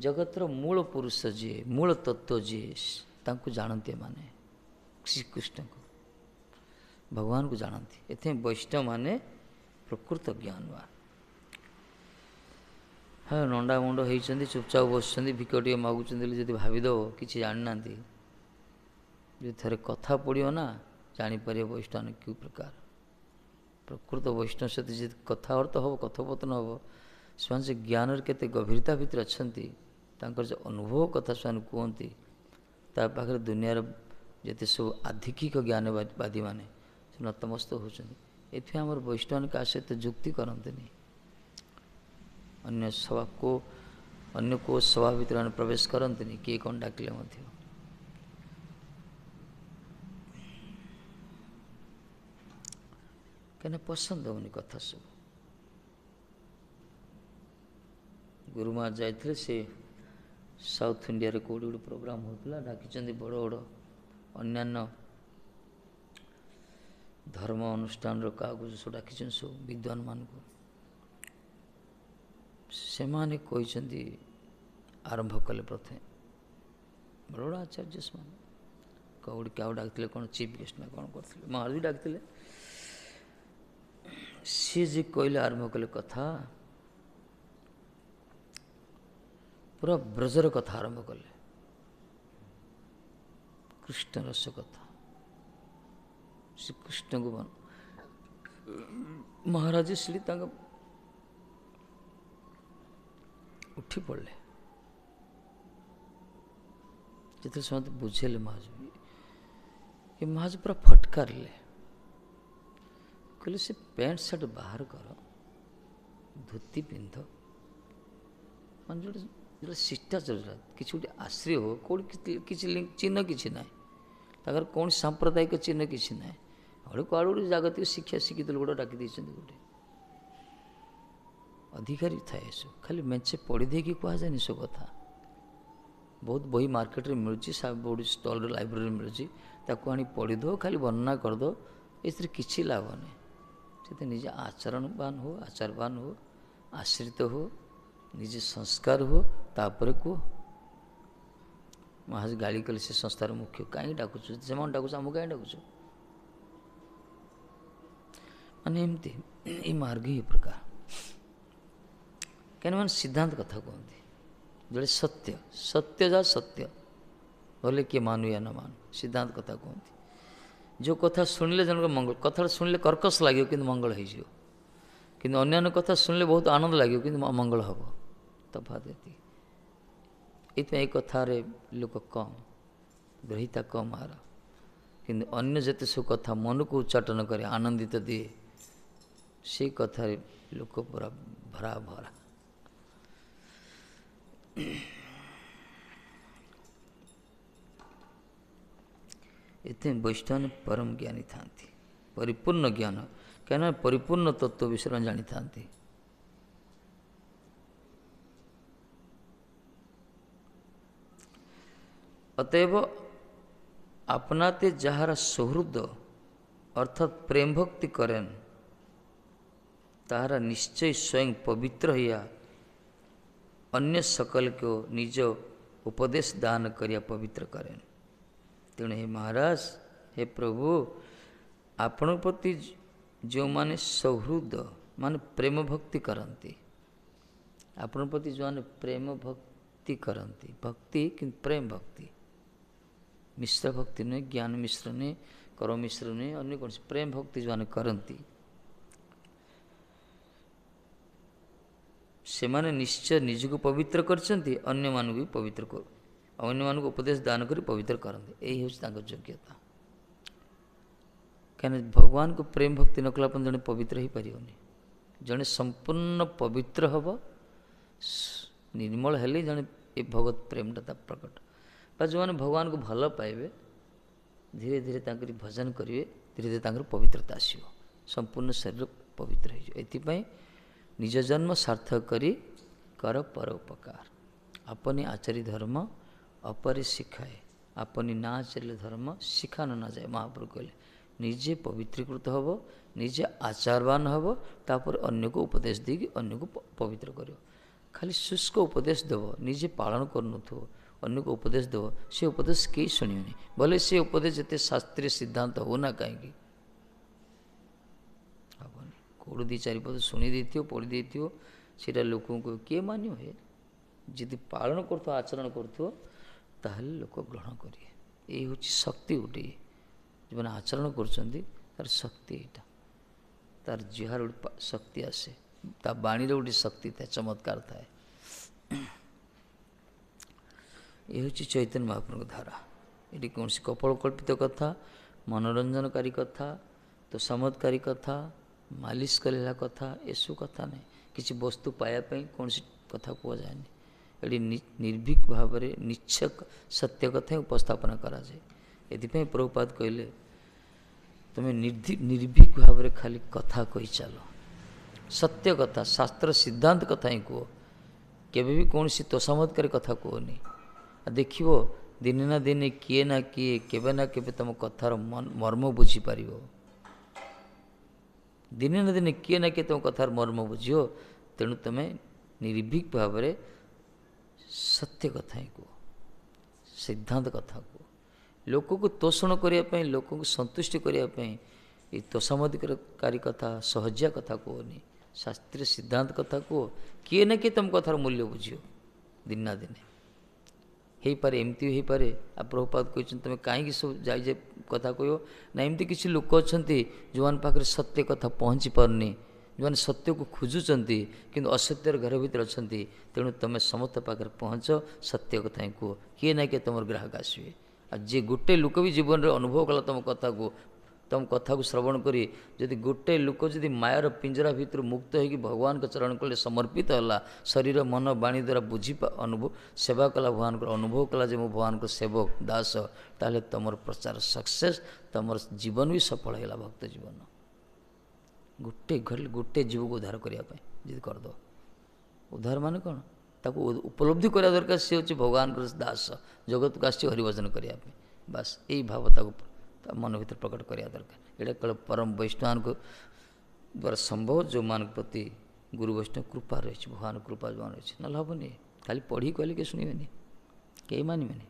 ଜଗତର ମୂଳ ପୁରୁଷ ଯିଏ, ମୂଳ ତତ୍ତ୍ୱ ଯିଏ, ତାଙ୍କୁ ଜାଣନ୍ତି। ଏମାନେ ଶ୍ରୀକୃଷ୍ଣଙ୍କୁ, ଭଗବାନଙ୍କୁ ଜାଣନ୍ତି। ଏଥିପାଇଁ ବୈଷ୍ଣବ ମାନେ ପ୍ରକୃତ ଜ୍ଞାନବାନ। ହଁ, ନଣ୍ଡା ମୁଣ୍ଡ ହେଇଛନ୍ତି, ଚୁପଚାପ ବସୁଛନ୍ତି, ଭିକ ଟିକେ ମାଗୁଛନ୍ତି ବୋଲି ଯଦି ଭାବିଦେବ କିଛି ଜାଣିନାହାନ୍ତି, ଯଦି ଥରେ କଥା ପଡ଼ିବ ନା, ଜାଣିପାରିବ ବୈଷ୍ଣବ କେଉଁ ପ୍ରକାର। ପ୍ରକୃତ ବୈଷ୍ଣବ ସହିତ ଯଦି କଥାବାର୍ତ୍ତା ହେବ, କଥୋପକଥନ ହେବ, ସେମାନେ ଯେ ଜ୍ଞାନରେ କେତେ ଗଭୀରତା ଭିତରେ ଅଛନ୍ତି, ତାଙ୍କର ଯେ ଅନୁଭବ କଥା ସେମାନେ କୁହନ୍ତି, ତା ପାଖରେ ଦୁନିଆର ଯେତେ ସବୁ ଆଧିକିକ ଜ୍ଞାନବାଦୀମାନେ ସେ ନତମସ୍ତକ ହେଉଛନ୍ତି। ଏଥିପାଇଁ ଆମର ବୈଷ୍ଣବ କାହା ସହିତ ଯୁକ୍ତି କରନ୍ତିନି। ଅନ୍ୟ କେଉଁ ସଭା ଭିତରେ ମାନେ ପ୍ରବେଶ କରନ୍ତିନି, କିଏ କ'ଣ ଡାକିଲେ ମଧ୍ୟ। କାହିଁକିନା ପସନ୍ଦ ହେଉନି କଥା ସବୁ। ଗୁରୁମା ଯାଇଥିଲେ, ସେ ସାଉଥ ଇଣ୍ଡିଆରେ କେଉଁଠି ଗୋଟେ ପ୍ରୋଗ୍ରାମ ହେଉଥିଲା, ଡାକିଛନ୍ତି ବଡ଼ ବଡ଼ ଅନ୍ୟାନ୍ୟ ଧର୍ମ ଅନୁଷ୍ଠାନର କାହାକୁ ସବୁ ଡାକିଛନ୍ତି, ସବୁ ବିଦ୍ୱାନମାନଙ୍କୁ। ସେମାନେ କହିଛନ୍ତି, ଆରମ୍ଭ କଲେ ପ୍ରଥମେ ବଡ଼ ବଡ଼ ଆଚାର୍ଯ୍ୟ ସେମାନେ, କେଉଁଠି କାହାକୁ ଡାକିଥିଲେ, କ'ଣ ଚିଫ୍ ଗେଷ୍ଟ ନା କ'ଣ କରିଥିଲେ, ମହାରାଜ ବି ଡାକିଥିଲେ। ସିଏ ଯେ କହିଲେ, ଆରମ୍ଭ କଲେ କଥା, ପୁରା ବ୍ରଜର କଥା ଆରମ୍ଭ କଲେ, କୃଷ୍ଣ ରସ କଥା। ଶ୍ରୀକୃଷ୍ଣଙ୍କୁ ମହାରାଜ ଶ୍ରୀ ତାଙ୍କ ଉଠି ପଡ଼ିଲେ। ଯେତେବେଳେ ସମସ୍ତେ ବୁଝେଇଲେ ମହାରାଜ, ଏ ମହାରାଜ ପୁରା ଫଟକାରିଲେ, କହିଲେ ସେ ପ୍ୟାଣ୍ଟ ସାର୍ଟ ବାହାର କର, ଧୋତି ପିନ୍ଧ, ମାନେ ଯେଉଁଟା ଶିଷ୍ଟାଚାର, କିଛି ଗୋଟେ ଆଶ୍ରୟ ହବ, କେଉଁଠି କିଛି ଚିହ୍ନ କିଛି ନାହିଁ, ତାଙ୍କର କୌଣସି ସାମ୍ପ୍ରଦାୟିକ ଚିହ୍ନ କିଛି ନାହିଁ। ଆଉ କୁଆଡ଼େ ଗୋଟେ ଜାଗତିକ ଶିକ୍ଷା ଶିଖିତ ଲୋକଟା ଡାକି ଦେଇଛନ୍ତି, ଗୋଟେ ଅଧିକାରୀ ଥାଏ ଏସବୁ, ଖାଲି ମେଞ୍ଚେ ପଢ଼ି ଦେଇକି କୁହାଯାଏନି ସବୁ କଥା। ବହୁତ ବହି ମାର୍କେଟରେ ମିଳୁଛି, ବହୁତ ଷ୍ଟଲରେ ଲାଇବ୍ରେରୀରେ ମିଳୁଛି, ତାକୁ ଆଣି ପଢ଼ିଦେବ, ଖାଲି ବର୍ଣ୍ଣନା କରିଦେବ, ଏଥିରେ କିଛି ଲାଭ ନାହିଁ। ସେଥିରେ ନିଜେ ଆଚରଣବାନ ହୁଅ, ଆଚାରବାନ ହୁଅ, ଆଶ୍ରିତ ହୁଅ, ନିଜେ ସଂସ୍କାର ହୁଅ, ତାପରେ କୁହ। ମହାରାଜ ଗାଳି କଲେ ସେ ସଂସ୍ଥାର ମୁଖ୍ୟ, କାହିଁକି ଡାକୁଛୁ, ସେମାନେ ଡାକୁଛୁ, ଆମକୁ କାହିଁକି ଡାକୁଛୁ? ମାନେ ଏମିତି ଏଇ ମାର୍ଗ ହିଁ ପ୍ରକାର କାହିଁକି ମାନେ ସିଦ୍ଧାନ୍ତ କଥା କୁହନ୍ତି ଯୋଉଟା ସତ୍ୟ ସତ୍ୟ ଯାହା ସତ୍ୟ ବୋଲେ କିଏ ମାନୁ ୟା ନ ମାନୁ ସିଦ୍ଧାନ୍ତ କଥା କୁହନ୍ତି। ଯେଉଁ କଥା ଶୁଣିଲେ ଜଣଙ୍କ ମଙ୍ଗଳ କଥାଟା ଶୁଣିଲେ କର୍କଶ ଲାଗିବ କିନ୍ତୁ ମଙ୍ଗଳ ହେଇଯିବ, କିନ୍ତୁ ଅନ୍ୟାନ୍ୟ କଥା ଶୁଣିଲେ ବହୁତ ଆନନ୍ଦ ଲାଗିବ କିନ୍ତୁ ଅମଙ୍ଗଳ ହେବ। ତଫାତ୍ ଏତିକି। ଏଇଥିପାଇଁ ଏଇ କଥାରେ ଲୋକ କମ୍, ଗ୍ରହିତା କମ୍ ଆର, କିନ୍ତୁ ଅନ୍ୟ ଯେତେ ସବୁ କଥା ମନକୁ ଉଚ୍ଚାଟନ କରି ଆନନ୍ଦିତ ଦିଏ ସେଇ କଥାରେ ଲୋକ ପୁରା ଭରା ଭରା। ଏଥିପାଇଁ ବୈଷ୍ଣବ ପରମ ଜ୍ଞାନୀ ଥାନ୍ତି, ପରିପୂର୍ଣ୍ଣ ଜ୍ଞାନ, କାହିଁକିନା ପରିପୂର୍ଣ୍ଣ ତତ୍ତ୍ୱ ବିଷୟରେ ଜାଣିଥାନ୍ତି। ଅତଏବ ଆପନାତେ ଯାହାର ସୌହୃଦ ଅର୍ଥାৎ ପ୍ରେମ ଭକ୍ତି କରେନ୍ ତାহারা ନିଶ୍ଚୟ ସ୍ୱୟଂ ପବିତ୍ର ହଇଆ ଅନ୍ୟ ସକଲକୁ ନିଜ ଉପଦେଶ ଦାନ କରିବା ପବିତ୍ର କରେନ୍। ତେଣୁ ହେ ମହାରାଜ, ହେ ପ୍ରଭୁ, ଆପଣଙ୍କ ପ୍ରତି ଯେଉଁମାନେ ସୌହୃଦ ମାନେ ପ୍ରେମ ଭକ୍ତି କରନ୍ତି, ଆପଣଙ୍କ ପ୍ରତି ଯେଉଁମାନେ ପ୍ରେମ ଭକ୍ତି କରନ୍ତି, ଭକ୍ତି କିନ୍ତୁ ପ୍ରେମ ଭକ୍ତି, ମିଶ୍ର ଭକ୍ତି ନୁହେଁ, ଜ୍ଞାନ ମିଶ୍ର ନୁହେଁ, କର୍ମ ମିଶ୍ର ନୁହେଁ, ଅନ୍ୟ କୌଣସି ପ୍ରେମ ଭକ୍ତି ଯେଉଁମାନେ କରନ୍ତି ସେମାନେ ନିଶ୍ଚୟ ନିଜକୁ ପବିତ୍ର କରିଛନ୍ତି, ଅନ୍ୟମାନଙ୍କୁ ବି ପବିତ୍ର କରୁ, ଅନ୍ୟମାନଙ୍କୁ ଉପଦେଶ ଦାନ କରି ପବିତ୍ର କରନ୍ତି। ଏହି ହେଉଛି ତାଙ୍କ ଯୋଗ୍ୟତା। କାହିଁକିନା ଭଗବାନଙ୍କୁ ପ୍ରେମ ଭକ୍ତି ନ କଲା ପର୍ଯ୍ୟନ୍ତ ଜଣେ ପବିତ୍ର ହୋଇପାରିବନି। ଜଣେ ସମ୍ପୂର୍ଣ୍ଣ ପବିତ୍ର ହେବ, ନିର୍ମଳ ହେଲେ ଜଣେ ଏ ଭଗବତ ପ୍ରେମଟା ତା ପ୍ରକଟ। ବା ଯେଉଁମାନେ ଭଗବାନଙ୍କୁ ଭଲ ପାଇବେ ଧୀରେ ଧୀରେ ତାଙ୍କରି ଭଜନ କରିବେ, ଧୀରେ ଧୀରେ ତାଙ୍କର ପବିତ୍ରତା ଆସିବ, ସମ୍ପୂର୍ଣ୍ଣ ଶରୀର ପବିତ୍ର ହୋଇଯିବ। ଏଥିପାଇଁ ନିଜ ଜନ୍ମ ସାର୍ଥକ କରି କର ପର ଉପକାର, ଆପନି ଆଚାରି ଧର୍ମ ଅପରି ଶିଖାଏ, ଆପନି ନା ଆଚରିଲେ ଧର୍ମ ଶିଖାନ ନ ଯାଏ। ମହାପ୍ରଭୁ କହିଲେ ନିଜେ ପବିତ୍ରୀକୃତ ହେବ, ନିଜେ ଆଚାରବାନ ହେବ, ତାପରେ ଅନ୍ୟକୁ ଉପଦେଶ ଦେଇକି ଅନ୍ୟକୁ ପବିତ୍ର କରିବ। ଖାଲି ଶୁଷ୍କ ଉପଦେଶ ଦେବ, ନିଜେ ପାଳନ କରୁନଥିବ, ଅନ୍ୟକୁ ଉପଦେଶ ଦେବ, ସେ ଉପଦେଶ କେହି ଶୁଣିବେନି। ବୋଲେ ସେ ଉପଦେଶ ଯେତେ ଶାସ୍ତ୍ରୀୟ ସିଦ୍ଧାନ୍ତ ହଉ ନା କାହିଁକି ହେବନି। କେଉଁଠୁ ଦୁଇ ଚାରି ପଦ ଶୁଣି ଦେଇଥିବ, ପଢ଼ି ଦେଇଥିବ, ସେଇଟା ଲୋକଙ୍କୁ କିଏ ମାନିବ? ହେ ଯଦି ପାଳନ କରୁଥିବ, ଆଚରଣ କରୁଥିବ, ତାହେଲେ ଲୋକ ଗ୍ରହଣ କରିବେ। ଏଇ ହେଉଛି ଶକ୍ତି ଗୋଟିଏ, ଯେଉଁମାନେ ଆଚରଣ କରୁଛନ୍ତି ତାର ଶକ୍ତି ଏଇଟା, ତାର ଜିହାର ଗୋଟେ ଶକ୍ତି ଆସେ, ତା ବାଣୀରେ ଗୋଟେ ଶକ୍ତି ଥାଏ, ଚମତ୍କାର ଥାଏ। ଏ ହେଉଛି ଚୈତନ୍ୟ ମହାପ୍ରଭୁଙ୍କ ଧାରା। ଏଠି କୌଣସି କପୋଳକଳ୍ପିତ କଥା, ମନୋରଞ୍ଜନକାରୀ କଥା, ତୋଷାମଦକାରୀ କଥା, ମାଲିସ କରିବା କଥା, ଏସବୁ କଥା ନାହିଁ। କିଛି ବସ୍ତୁ ପାଇବା ପାଇଁ କୌଣସି କଥା କୁହାଯାଏନି। ଏଠି ନିର୍ଭୀକ ଭାବରେ ନିଚ୍ଛକ ସତ୍ୟ କଥା ହିଁ ଉପସ୍ଥାପନ କରାଯାଏ। ଏଥିପାଇଁ ପ୍ରଭୁପାଦ କହିଲେ ତୁମେ ନିର୍ଭୀକ ଭାବରେ ଖାଲି କଥା କହି ଚାଲ, ସତ୍ୟ କଥା, ଶାସ୍ତ୍ର ସିଦ୍ଧାନ୍ତ କଥା ହିଁ କୁହ, କେବେ ବି କୌଣସି ତୋଷାମଦକାରୀ କଥା କୁହନି। ଦେଖିବ ଦିନେ ନା ଦିନେ କିଏ ନା କିଏ କେବେ ନା କେବେ ତୁମ କଥାର ମର୍ମ ବୁଝିପାରିବ। ଦିନେ ନା ଦିନେ କିଏ ନା କିଏ ତୁମ କଥାର ମର୍ମ ବୁଝିବ। ତେଣୁ ତୁମେ ନିର୍ଭୀକ ଭାବରେ ସତ୍ୟ କଥା ହିଁ କୁହ, ସିଦ୍ଧାନ୍ତ କଥା କୁହ। ଲୋକକୁ ତୋଷଣ କରିବା ପାଇଁ, ଲୋକଙ୍କୁ ସନ୍ତୁଷ୍ଟି କରିବା ପାଇଁ ଏ ତୋଷାମଦକାରୀ କଥା, ସହଜିଆ କଥା କୁହନି, ଶାସ୍ତ୍ରୀୟ ସିଦ୍ଧାନ୍ତ କଥା କୁହ। କିଏ ନା କିଏ ତୁମ କଥାର ମୂଲ୍ୟ ବୁଝିବ ଦିନେ ନା ଦିନେ। ହେଇପାରେ, ଏମିତି ହେଇପାରେ। ଆଉ ପ୍ରଭୁପାଦ କହିଛନ୍ତି ତୁମେ କାହିଁକି ସବୁ ଯାଇ କଥା କହିବ ନା, ଏମିତି କିଛି ଲୋକ ଅଛନ୍ତି ଯେଉଁମାନଙ୍କ ପାଖରେ ସତ୍ୟ କଥା ପହଞ୍ଚି ପାରୁନି, ଯେଉଁମାନେ ସତ୍ୟକୁ ଖୋଜୁଛନ୍ତି କିନ୍ତୁ ଅସତ୍ୟର ଘର ଭିତରେ ଅଛନ୍ତି। ତେଣୁ ତୁମେ ସମସ୍ତ ପାଖରେ ପହଞ୍ଚ, ସତ୍ୟ କଥା ହିଁ କୁହ, କିଏ ନା କିଏ ତୁମର ଗ୍ରାହକ ଆସିବେ। ଆଉ ଯିଏ ଗୋଟେ ଲୋକ ବି ଜୀବନରେ ଅନୁଭବ କଲା ତୁମ କଥାକୁ ଶ୍ରବଣ କରି, ଯଦି ଗୋଟେ ଲୋକ ଯଦି ମାୟାର ପିଞ୍ଜରା ଭିତରୁ ମୁକ୍ତ ହୋଇକି ଭଗବାନଙ୍କ ଚରଣ କୂଳରେ ସମର୍ପିତ ହେଲା, ଶରୀର ମନ ବାଣୀ ଦ୍ୱାରା ସେବା କଲା, ଭଗବାନଙ୍କର ଅନୁଭବ କଲା ଯେ ମୁଁ ଭଗବାନଙ୍କର ସେବକ ଦାସ, ତାହେଲେ ତୁମର ପ୍ରଚାର ସକ୍ସେସ୍, ତୁମର ଜୀବନ ବି ସଫଳ ହେଲା। ଭକ୍ତ ଜୀବନ ଗୋଟେ ଜୀବକୁ ଉଦ୍ଧାର କରିବା ପାଇଁ ଯଦି କରିଦେବ, ଉଦ୍ଧାର ମାନେ କ'ଣ? ତାକୁ ଉପଲବ୍ଧି କରିବା ଦରକାର, ସେ ହେଉଛି ଭଗବାନଙ୍କର ଦାସ, ଜଗତକୁ ଆସିଛି ହରିଭଜନ କରିବା ପାଇଁ। ବାସ୍ ଏଇ ଭାବ ତାକୁ ତା ମନ ଭିତରେ ପ୍ରକଟ କରିବା ଦରକାର। ଏଇଟା କେବଳ ପରମ ବୈଷ୍ଣବଙ୍କ ଦ୍ୱାରା ସମ୍ଭବ, ଯେଉଁମାନଙ୍କ ପ୍ରତି ଗୁରୁ ବୈଷ୍ଣବ କୃପା ରହିଛି, ଭଗବାନ କୃପା ଯେଉଁମାନ ରହିଛି। ନହେଲେ ହେବନି। ଖାଲି ପଢ଼ିକି କହିଲେ କେହି ଶୁଣିବେନି, କେହି ମାନିବେନି।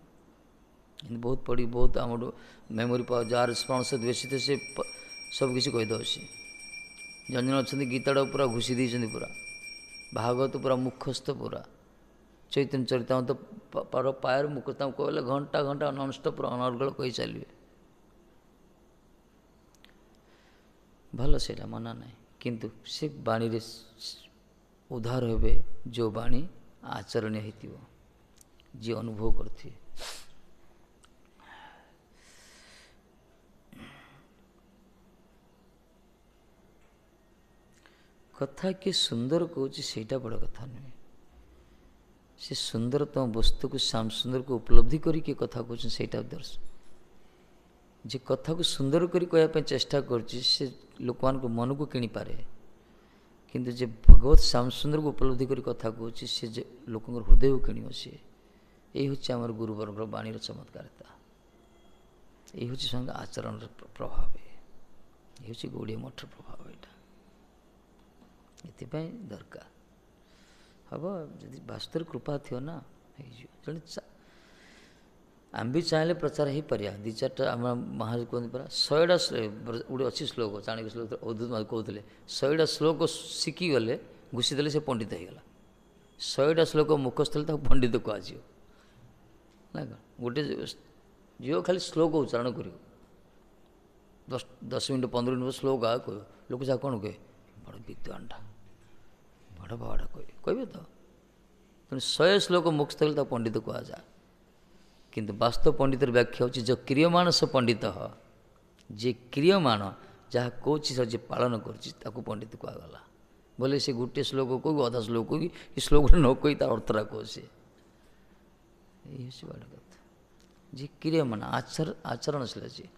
କିନ୍ତୁ ବହୁତ ପଢ଼ି, ବହୁତ ଆମଠୁ ମେମୋରି ପାୱାର, ଯାହାର ସ୍ମରଣ ଶକ୍ତି ବେଶୀ ଥାଏ, ସେ ସବୁକିଛି କହିଦେଉଛି। ଜଣେ ଜଣେ ଅଛନ୍ତି ଗୀତାଟାକୁ ପୁରା ଘୁଷି ଦେଇଛନ୍ତି, ପୁରା ଭାଗବତ ପୁରା ମୁଖସ୍ଥ, ପୁରା ଚୈତନ୍ୟ ଚରିତାମୃତ ପାର ପାୟର ମୁଖ, ତାଙ୍କୁ କହିଲେ ଘଣ୍ଟା ଘଣ୍ଟା ନନଷ୍ଟପ୍ ପୁରା ଅନର୍ଗଳ କହି ଚାଲିବେ। ଭଲ, ସେଇଟା ମନା ନାହିଁ, କିନ୍ତୁ ସେ ବାଣୀରେ ଉଦ୍ଧାର ହେବେ ଯେଉଁ ବାଣୀ ଆଚରଣୀୟ ହେଇଥିବ, ଯିଏ ଅନୁଭବ କରୁଥିବେ। କଥା କିଏ ସୁନ୍ଦର କହୁଛି ସେଇଟା ବଡ଼ କଥା ନୁହେଁ, ସେ ସୁନ୍ଦରତମ ବସ୍ତୁକୁ ଶ୍ୟାମ ସୁନ୍ଦରକୁ ଉପଲବ୍ଧି କରିକି କଥା କହୁଛନ୍ତି ସେଇଟା ଦର୍ଶ। ଯେ କଥାକୁ ସୁନ୍ଦର କରି କହିବା ପାଇଁ ଚେଷ୍ଟା କରୁଛି ସେ ଲୋକମାନଙ୍କ ମନକୁ କିଣିପାରେ, କିନ୍ତୁ ଯେ ଭଗବତ ଶ୍ୟାମ ସୁନ୍ଦରକୁ ଉପଲବ୍ଧି କରି କଥା କହୁଛି ସେ ଯେ ଲୋକଙ୍କର ହୃଦୟକୁ କିଣିବ, ସିଏ। ଏଇ ହେଉଛି ଆମର ଗୁରୁବରଙ୍କର ବାଣୀର ଚମତ୍କାରିତା, ଏଇ ହେଉଛି ସ୍ୱାମୀଙ୍କ ଆଚରଣର ପ୍ରଭାବ, ଏଇ ହେଉଛି ଗୌଡ଼ୀୟ ମଠର ପ୍ରଭାବ। ଏଇଟା ଏଥିପାଇଁ ଦରକାର ହେବ, ଯଦି ବାସ୍ତବରେ କୃପା ଥିବ ନା ହେଇଯିବ। ଜଣେ ଆମେ ବି ଚାହିଁଲେ ପ୍ରଚାର ହେଇପାରିବା। ଦୁଇ ଚାରିଟା ଆମ ମହାରାଜ କୁହନ୍ତି ପରା, 100ଟା ଗୋଟେ ଅଛି ଶ୍ଲୋକ, ଚାଣିକ ଶ୍ଲୋକ ଅଦ୍ଭୁତ କହୁଥିଲେ, 100ଟା ଶ୍ଲୋକ ଶିଖିଗଲେ ଘୁଷିଦେଲେ ସେ ପଣ୍ଡିତ ହେଇଗଲା। 100ଟା ଶ୍ଲୋକ ମୁଖସ୍ଥ ହେଲେ ତାକୁ ପଣ୍ଡିତ କୁହାଯିବ ନା କ'ଣ? ଗୋଟେ ଝିଅ ଖାଲି ଶ୍ଲୋକ ଉଚ୍ଚାରଣ କରିବ, 10 ମିନିଟ୍ 15 ମିନିଟ୍ ଶ୍ଲୋକ କହିବ, ଲୋକ ଯାହା କ'ଣ କହେ, ବଡ଼ ବିଦ୍ୱାନଟା, ବଡ଼ ବାବାଟା କହିବେ ତ। ତେଣୁ 100 ଶ୍ଲୋକ ମୁଖସ୍ଥ ହେଲେ ତାକୁ ପଣ୍ଡିତ କୁହାଯାଏ। କିନ୍ତୁ ବାସ୍ତବ ପଣ୍ଡିତର ବ୍ୟାଖ୍ୟା ହେଉଛି ଯେ କ୍ରିୟମାଣ ସ ପଣ୍ଡିତ, ଯିଏ କ୍ରିୟମାଣ, ଯାହା କହୁଛି ସେ ଯିଏ ପାଳନ କରୁଛି ତାକୁ ପଣ୍ଡିତ କୁହାଗଲା। ବୋଲେ ସେ ଗୋଟିଏ ଶ୍ଲୋକ କହୁ, ଅଧା ଶ୍ଲୋକ କହୁ, ଏ ଶ୍ଲୋକଟା ନ କହି ତା ଅର୍ଥଟା କହୁଛି। ଏଇ ହେଉଛି ବଡ଼ କଥା। ଯିଏ କ୍ରିୟମାଣ, ଆଚରଣଶୀଳ, ଯିଏ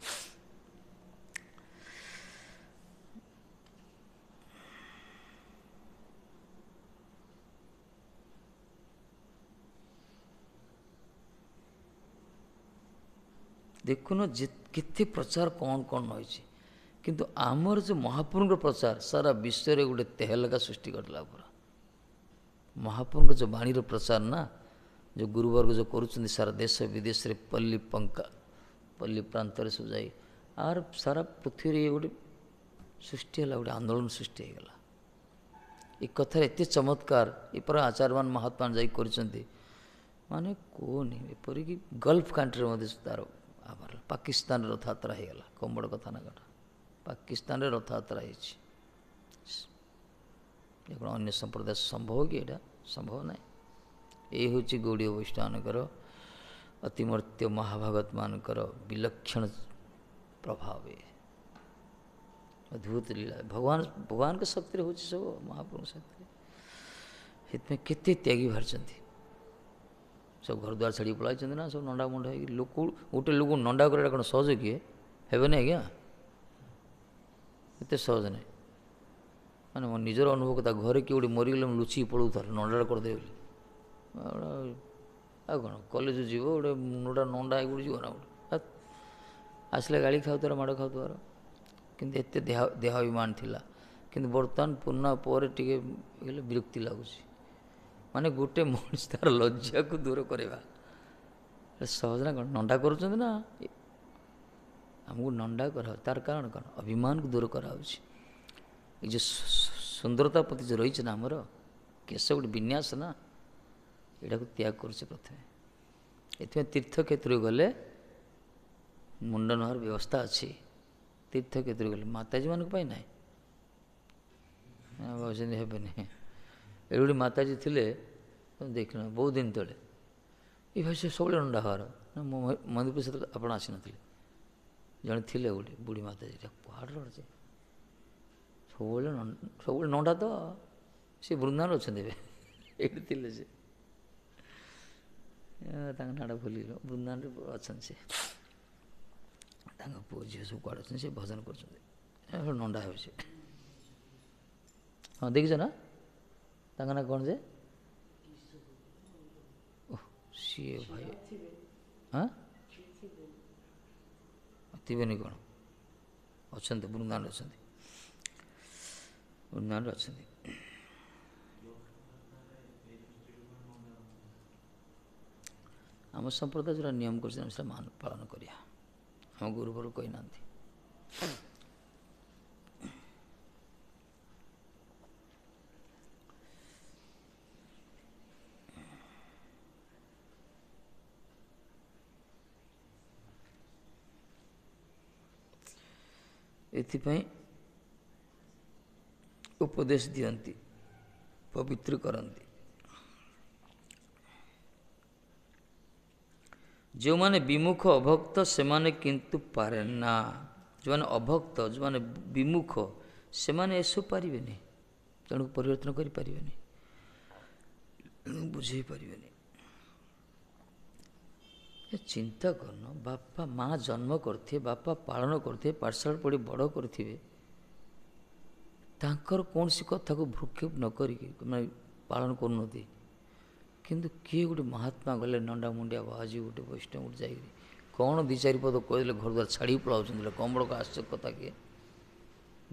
ଦେଖୁନ ଯେ କେତେ ପ୍ରଚାର କ'ଣ କ'ଣ ରହିଛି, କିନ୍ତୁ ଆମର ଯେଉଁ ମହାପ୍ରଭୁଙ୍କ ପ୍ରଚାର ସାରା ବିଶ୍ୱରେ ଗୋଟେ ତେହେଲକା ସୃଷ୍ଟି କରିଦେଲା ପୁରା। ମହାପ୍ରଭୁଙ୍କ ଯେଉଁ ବାଣୀର ପ୍ରଚାର ନା, ଯେଉଁ ଗୁରୁବର୍ଗ ଯେଉଁ କରୁଛନ୍ତି ସାରା ଦେଶ ବିଦେଶରେ, ପଲ୍ଲୀ ପ୍ରାନ୍ତରେ ସବୁ ଯାଇ, ଆର ସାରା ପୃଥିବୀରେ ଇଏ ଗୋଟେ ସୃଷ୍ଟି ହେଲା, ଗୋଟେ ଆନ୍ଦୋଳନ ସୃଷ୍ଟି ହେଇଗଲା। ଏ କଥାରେ ଏତେ ଚମତ୍କାର ଏପରି ଆଚାର୍ଯ୍ୟମାନ ମହାତ୍ମା ଯାଇ କରିଛନ୍ତି, ମାନେ କୁହନି। ଏପରିକି ଗଲ୍ଫ କଣ୍ଟ୍ରିରେ ମଧ୍ୟ ତାର ଆଭାର, ପାକିସ୍ତାନରେ ରଥଯାତ୍ରା ହେଇଗଲା। କମ୍ ବଡ଼ କଥା ନା କଥା, ପାକିସ୍ତାନରେ ରଥଯାତ୍ରା ହେଇଛି। କ'ଣ ଅନ୍ୟ ସମ୍ପ୍ରଦାୟ ସମ୍ଭବ କି? ଏଇଟା ସମ୍ଭବ ନାହିଁ। ଏଇ ହେଉଛି ଗୌଡ଼ୀୟ ବୈଷ୍ଣବମାନଙ୍କର, ଅତିମର୍ତ୍ତ୍ୟ ମହାଭାଗତ ମାନଙ୍କର ବିଲକ୍ଷଣ ପ୍ରଭାବ, ଅଦ୍ଭୁତ ଲୀଳା। ଭଗବାନଙ୍କ ଶକ୍ତିରେ ହେଉଛି ସବୁ, ମହାପ୍ରଭୁଙ୍କ ଶକ୍ତିରେ। ସେଥିପାଇଁ କେତେ ତ୍ୟାଗୀ ବାହାରିଛନ୍ତି, ସବୁ ଘରଦ୍ୱାର ଛାଡ଼ିକି ପଳାଇଛନ୍ତି ନା, ସବୁ ନଣ୍ଡା ମୁଣ୍ଡା ହେଇକି। ଲୋକ ଗୋଟେ ଲୋକ ନଣ୍ଡା କରିବା କ'ଣ ସହଜ କିଏ? ହେବେନି ଆଜ୍ଞା, ଏତେ ସହଜ ନାହିଁ। ମାନେ ମୋ ନିଜର ଅନୁଭବ କଥା, ଘରେ କିଏ ଗୋଟେ ମରିଗଲେ ମୁଁ ଲୁଚିକି ପଳାଉଥାଏ, ନଣ୍ଡାଟା କରିଦେବେ ବୋଲି। ଆଉ କ'ଣ କଲେଜ ଯିବ, ଗୋଟେ ମୁଣ୍ଡଟା ନଣ୍ଡା ହେଇକି ଗୋଟେ ଯିବ ନା, ଗୋଟେ ଆସିଲେ ଗାଳି ଖାଉଥିବାର, ମାଡ଼ ଖାଉଥିବାର। କିନ୍ତୁ ଏତେ ଦେହାଭିମାନ ଥିଲା। କିନ୍ତୁ ବର୍ତ୍ତମାନ ପୁରୁଣା ପରେ ଟିକେ ହେଲେ ବିରକ୍ତି ଲାଗୁଛି। ମାନେ ଗୋଟେ ମଣିଷ ତାର ଲଜ୍ଜାକୁ ଦୂର କରିବା ସହଜ ନା କ'ଣ? ନଣ୍ଡା କରୁଛନ୍ତି ନା, ଆମକୁ ନଣ୍ଡା କରାହେଉଛି। ତାର କାରଣ କ'ଣ? ଅଭିମାନକୁ ଦୂର କରାହେଉଛି। ଏ ଯେଉଁ ସୁନ୍ଦରତା ପ୍ରତି ଯେଉଁ ରହିଛି ନା ଆମର, କେଶ ଗୋଟେ ବିନ୍ୟାସ ନା, ଏଇଟାକୁ ତ୍ୟାଗ କରୁଛେ ପ୍ରଥମେ। ଏଥିପାଇଁ ତୀର୍ଥକ୍ଷେତ୍ରକୁ ଗଲେ ମୁଣ୍ଡ ନେବାର ବ୍ୟବସ୍ଥା ଅଛି। ତୀର୍ଥକ୍ଷେତ୍ରକୁ ଗଲେ ମାତାଜୀମାନଙ୍କ ପାଇଁ ନାହିଁ, ଭାବୁଛନ୍ତି ହେବେନି। ଏଠି ଗୋଟେ ମାତାଜୀ ଥିଲେ, ତୁମେ ଦେଖିନ, ବହୁତ ଦିନ ତଳେ। ଏ ଭାଇ ସେ ସବୁବେଳେ ନଣ୍ଡା ହବାର, ମୋ ମନ୍ଦିର ସେତେବେଳେ ଆପଣ ଆସିନଥିଲେ। ଜଣେ ଥିଲେ ଗୋଟେ ବୁଢ଼ୀ ମାତାଜୀ, କୁଆଡ଼େ ଅଛି, ସବୁବେଳେ ନଣ୍ଡା ତ। ସେ ବୃନ୍ଦାବନ ଅଛନ୍ତି ଏବେ, ଏଇଠି ଥିଲେ ସେ, ତାଙ୍କ ନାଁଟା ଭୁଲିଗଲ, ବୃନ୍ଦାବନରେ ଅଛନ୍ତି ସେ। ତାଙ୍କ ପୁଅ ଝିଅ ସବୁ କୁଆଡ଼େ ଅଛନ୍ତି, ସେ ଭଜନ କରୁଛନ୍ତି, ନଣ୍ଡା ହେଉଛି। ହଁ ଦେଖିଛ ନା, ତାଙ୍କ ନାଁ କ'ଣ ଯେ? ଓହ, ସିଏ ଭାଇ, ହଁ ଥିବେନି କ'ଣ, ଅଛନ୍ତି ବୃନ୍ଦାବନରେ, ଅଛନ୍ତି ବୃନ୍ଦାବନରେ ଅଛନ୍ତି। ଆମ ସମ୍ପ୍ରଦାୟ ଯେଉଁଟା ନିୟମ କରୁଛନ୍ତି ଆମେ ସେଟା ପାଳନ କରିବା। ଆମ ଗୁରୁବର କହିନାହାନ୍ତି। एथिपाई उपदेश दियंती पवित्र करती। जो माने विमुख अभक्त से माने किंतु पारे ना, जो माने अभक्त जो माने विमुख से माने ऐसो पारे नहीं, तेणु परिवर्तन करि पारिबेनी, बुझे पारिबेनी। चिंता करन बापा माँ जन्म करते, बापा पालन करते, पाठशाला पढ़ी बड़ करते, तांकर कौन सी कथा को भ्रूक्षेप न करिके पालन करनती, किंतु किए गोटे महात्मा गले नंडा मुंडिया बाजी गोटे वैष्णव गोटे जाए कौन दी चारि पद कहले घर द्वार छाड़ी पलाऊँ कम बड़ आश्चर्य कथा किए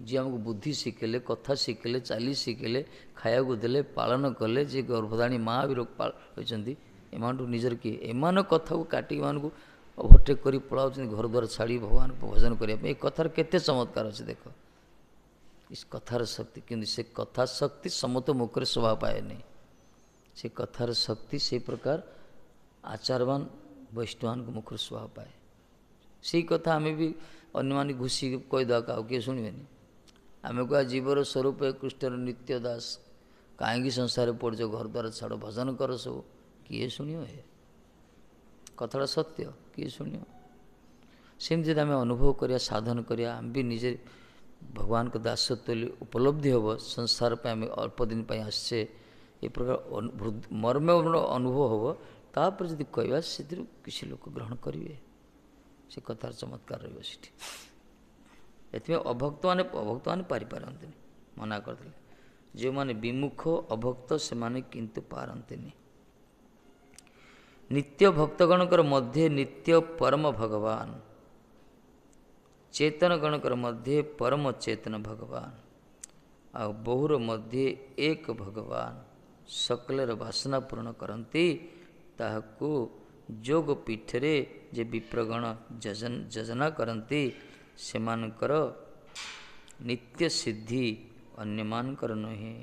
जी आमको बुद्धि शिखेले, कथा शिखेले, चाली शिखेले, खाया देले, पालन कले, जी गर्भधाणी माँ भी होती एम निजर किए एम कथा को काटिक मान ओभरटेक कर पलाऊँ घर द्वार छाड़ी भगवान भजन करने कथार केते चमत्कार अच्छे देख इस कथार शक्ति, किंतु से कथा शक्ति समस्त मुखरे शोभा पाए नहीं, से कथार शक्ति से प्रकार आचारवान वैष्णवान को मुखर शोभा पाए। से कथा आम भी अन्य घुषी कहीदा क्या किए शुणे आम कह जीवर स्वरूप कृष्ण नित्य दास कहीं संसार पड़ जो घर द्वार छाड़ भजन कर सब किए शुणियो हे कथाटा सत्य किए शुणियो। सेमती आम अनुभव करिया साधन करिया आम भी निजे भगवान को दासत्व उपलब्धि हम संसार पे आम अल्प दिन आसचे ये प्रकार मर्म अनुभव हम तापर जब कहवा से किसी लोक ग्रहण करेंगे से कथार चमत्कार रही अभक्त मैंने पारिपारती मना करते जो माने विमुख अभक्त से माने किंतु पारती नित्य भक्तगणकर मध्य नित्य परम भगवान चेतन गणकर मध्य परम चेतन भगवान आ बहुर मध्य एक भगवान सकलर वासना पूर्ण करती ताहाकु जोग पीठरे जे विप्रगण जजना करती सेमानकर नित्य सिद्धि अन्यमानकर नहे।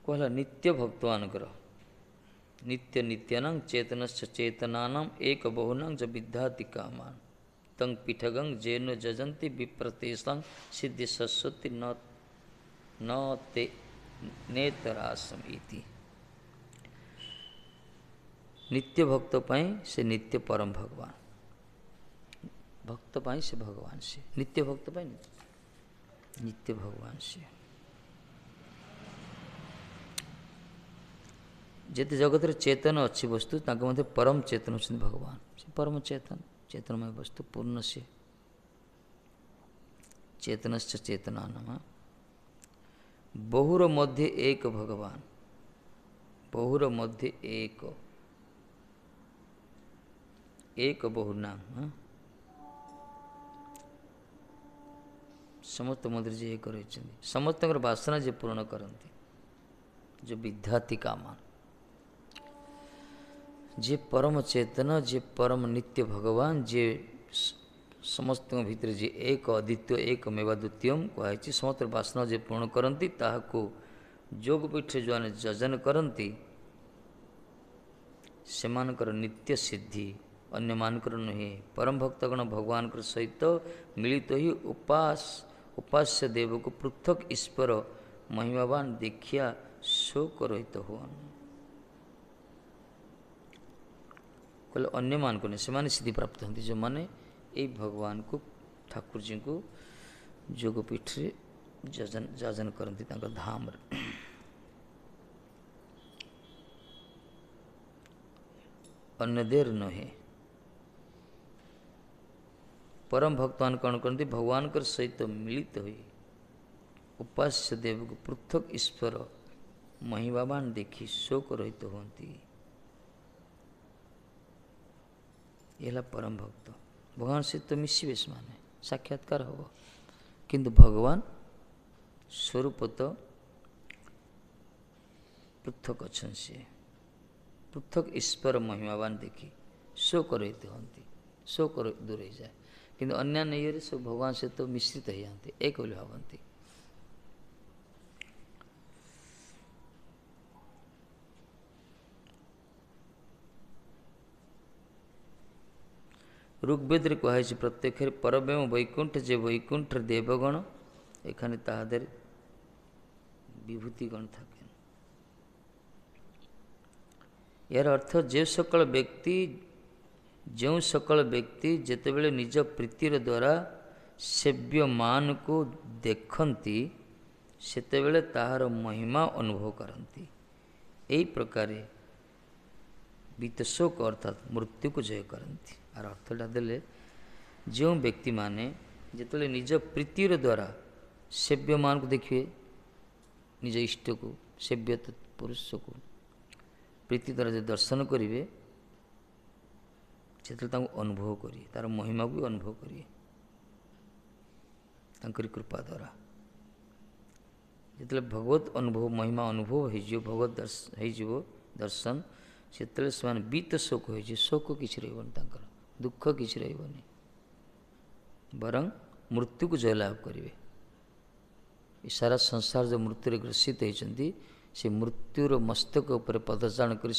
कहला नित्य भक्तवान कर नित्य नित्यानां चेतनश्च चेतनानां एक बहुनां च विद्याति कामान तंग पीठगं जेन जजंति विप्रतेषां सिद्धि सस्वति न ते नेतरासम इति। नित्य भक्त पाई से नित्य परम भगवान भक्त पाई से भगवान से नित्य भक्त पाई नित्य भगवान से जिते जगत चेतन अच्छी वस्तु मध्य परम चेतन होती भगवान से परम चेतन चेतनमय वस्तु पूर्ण से चेतनश्च चेतना नाम बहुर मध्य एक भगवान बहुर मध्य एक बहुनाम समस्त मध्य जी एक रही समस्त वासना जे पूर्ण करती जो विद्याति कामान जे परम चेतन जे परम नित्य भगवान जे समस्त भितर जे एक अद्वितीय एक मेवा द्वितीय कहुई समस्त वासना जे पूर्ण करती ताहाको जोग पीठ जो जजन करती सेमानकर नित्य सिद्धि अन्य मानकर नुहे परम भक्तगण भगवान सहित मिलित ही उपास्य देव को पृथक ईश्वर महिमावान देखिया शोक रहित हुअन कहले अन्य मान को नहीं से सिद्धि प्राप्त होती जो माने ये भगवान को ठाकुर जी को जोगपीठ जाजन करती धाम अन्य देर नहे परम भक्तवान कौन करती भगवान कर सहित मिलित हुई उपास्य देव को पृथक ईश्वर महिमावान देखी शोक रहित होती ये परम भक्त भगवान से तो मिशिबे माने साक्षात्कार हम किंतु भगवान स्वरूप तो पृथक अच्छा से पृथक ईश्वर महिमावान देखी शोक रहित होती शोक दूर हो जाए किंतु अन्यान्य ये सब भगवान सहित तो मिश्रित हो जाते एक बोली भावती। ऋग्वेद कहुई प्रत्यक्ष परब्रह्म वैकुंठ जे वैकुंठ देवगण एखाने ताहादेर विभूतिगण थाकेन। यार अर्थ जो सकल व्यक्ति जेतेबेले निज प्रीतिर द्वारा सेव्य मान को देखती सेतेबेले ताहार महिमा अनुभव करती। यही प्रकार बीतशोक अर्थात मृत्यु को जय करती। आर अर्थटा देले जो व्यक्ति माने जेतेबेले निज प्रीतिर द्वारा सेव्य मान को देखिए निज इष्ट को सेव्य पुरुष को प्रीति द्वारा जो दर्शन करेंगे से अनुभव करिए तार महिमा भी अनुभव करिए तांकरी कृपा द्वारा जिते भगवत अनुभव महिमा अनुभव हो भगवत दर्शन से बीत शोक हो शोक किसी रही दुख किसी रही बरं मृत्यु को जयलाभ करेंगे। सारा संसार जो मृत्यु ग्रसित होती से मृत्युर मस्तक उपर पदचारण कर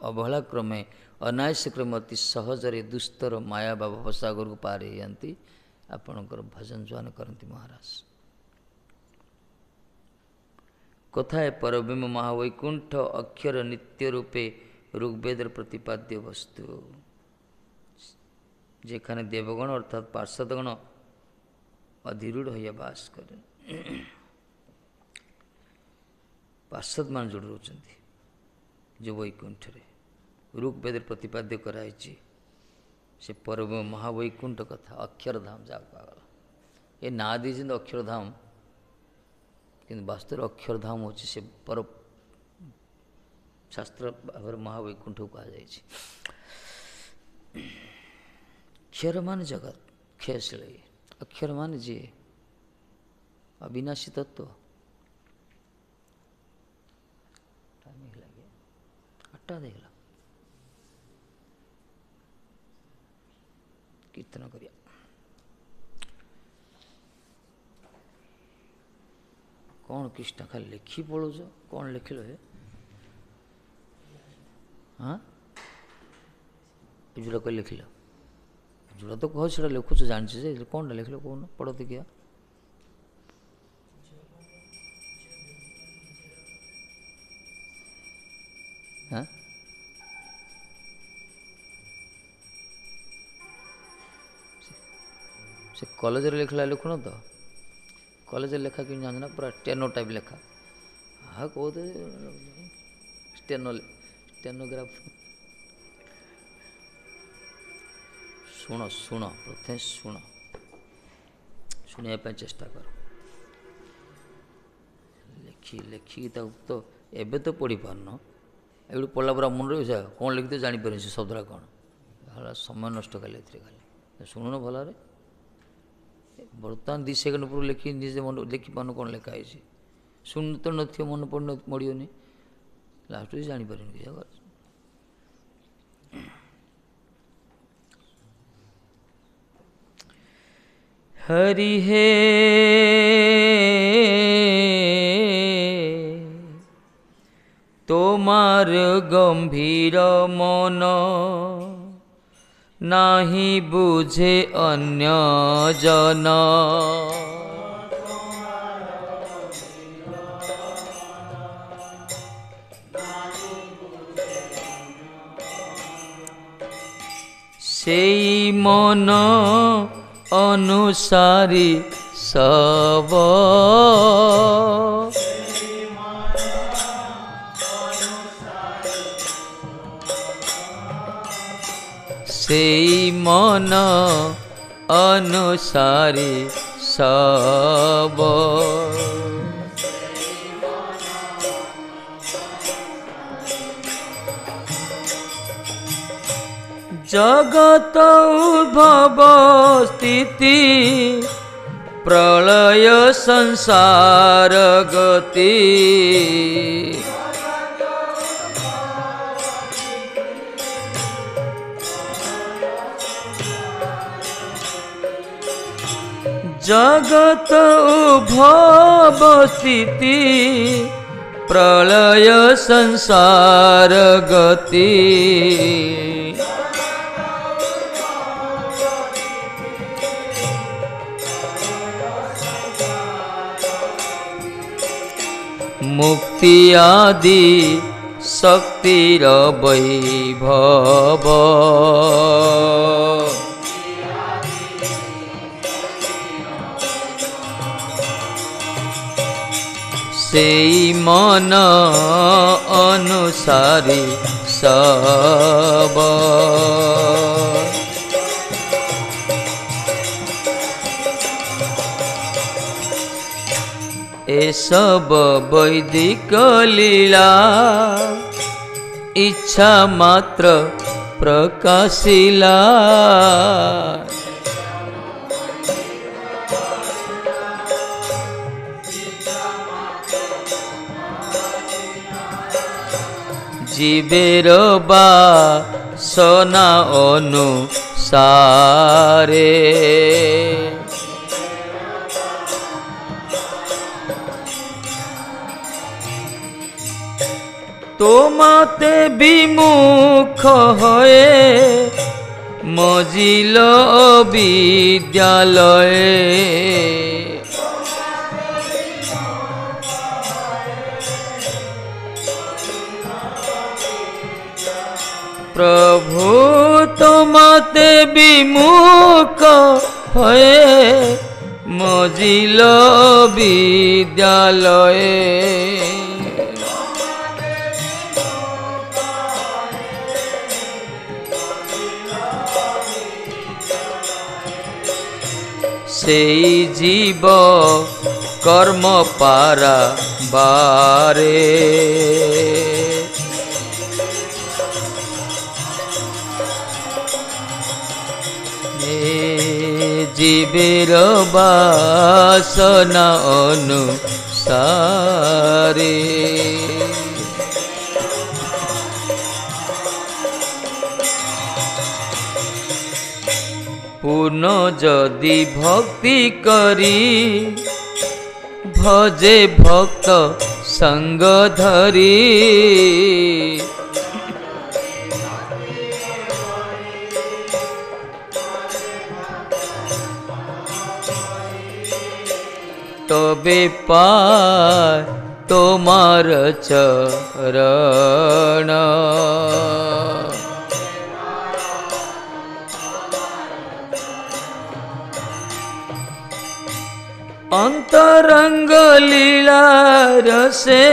अवहेला क्रमे अनायास क्रमे अति सहजरे दुस्तर माया बा भवसागर को पार हो जाती। आपणकर भजन ज्वान करती महाराज कथा है परब्रह्म महावैकुंठ अक्षर नित्य रूपे ऋग्वेद प्रतिपाद्य वस्तु जेखाने देवगण अर्थात पार्षदगण अधिरूढ़ हो बास करें। पार्षद मान जोड़ रोचंती जो वैकुंठ रे ऋग्वेद प्रतिपाद्य कराई से पर्व महावैकुंठ कथा अक्षरधाम जा पागला ये ना दी अक्षरधाम किंतु वास्तव अक्षरधाम हो से पर शास्त्र भाव महावैकुंठ को कहा क्षर मान जगत क्षयशील अक्षर मान जी अविनाशी तत्व। अट्टा देख ला कीर्तन करिया कौन कृष्ण खाली लिखी पड़ोज कौन लिखिल है हाँ जोड़ा कोई लिखिल जोड़ा तो कह से लिखुच जानी से कौन लिखल कौन पढ़ तो क्या हाँ से कॉलेज लिखला लिखुन तो कॉलेज लेखा कि जाना पूरा स्टेनो टाइप लेखा हाँ कहते स्टेनोग्राफ शुण शुण प्रथम शुण शुणा चेष्टा कर लिखी लिखिकी तो एबे तो पढ़ी पारन एगुड़ी पढ़ला पूरा मन रही कौन लिखी तो जापर से शब्दरा कौन समय नष्ट खाली खाली शुणुन भल बर्तमान 2 सेकेंड पूर्व लिखी निजे मन लिखी पान कौन लिखाई शुण तो न मन पड़ोनी लास्ट जापर हरि हे तोमार गंभीर मन नाही बुझे अन्य जन सेई मन अनुसारी सब सेई मन अनुसारी सब जगत उद्भव स्थिति प्रलय संसार गति जगत उभव स्थिति प्रलय संसार गति मुक्ति आदि शक्तिर वैभव सेई मन अनुसारी सब ए सब वैदिक लीला इच्छा मात्र प्रकाशिला जीवेर बासना अनुसारे तोमाते विमुख हये मजिल विद्यालये प्रभु तोमाते विमुख हये मजिल विद्यालये सेई जीव कर्म पारा बारे जीवेर बासना अनुसारे पूर्ण जदि भक्ति करी भजे भक्त संग धरी तबे पाय तोमार चरण अंतरंग लीला रसे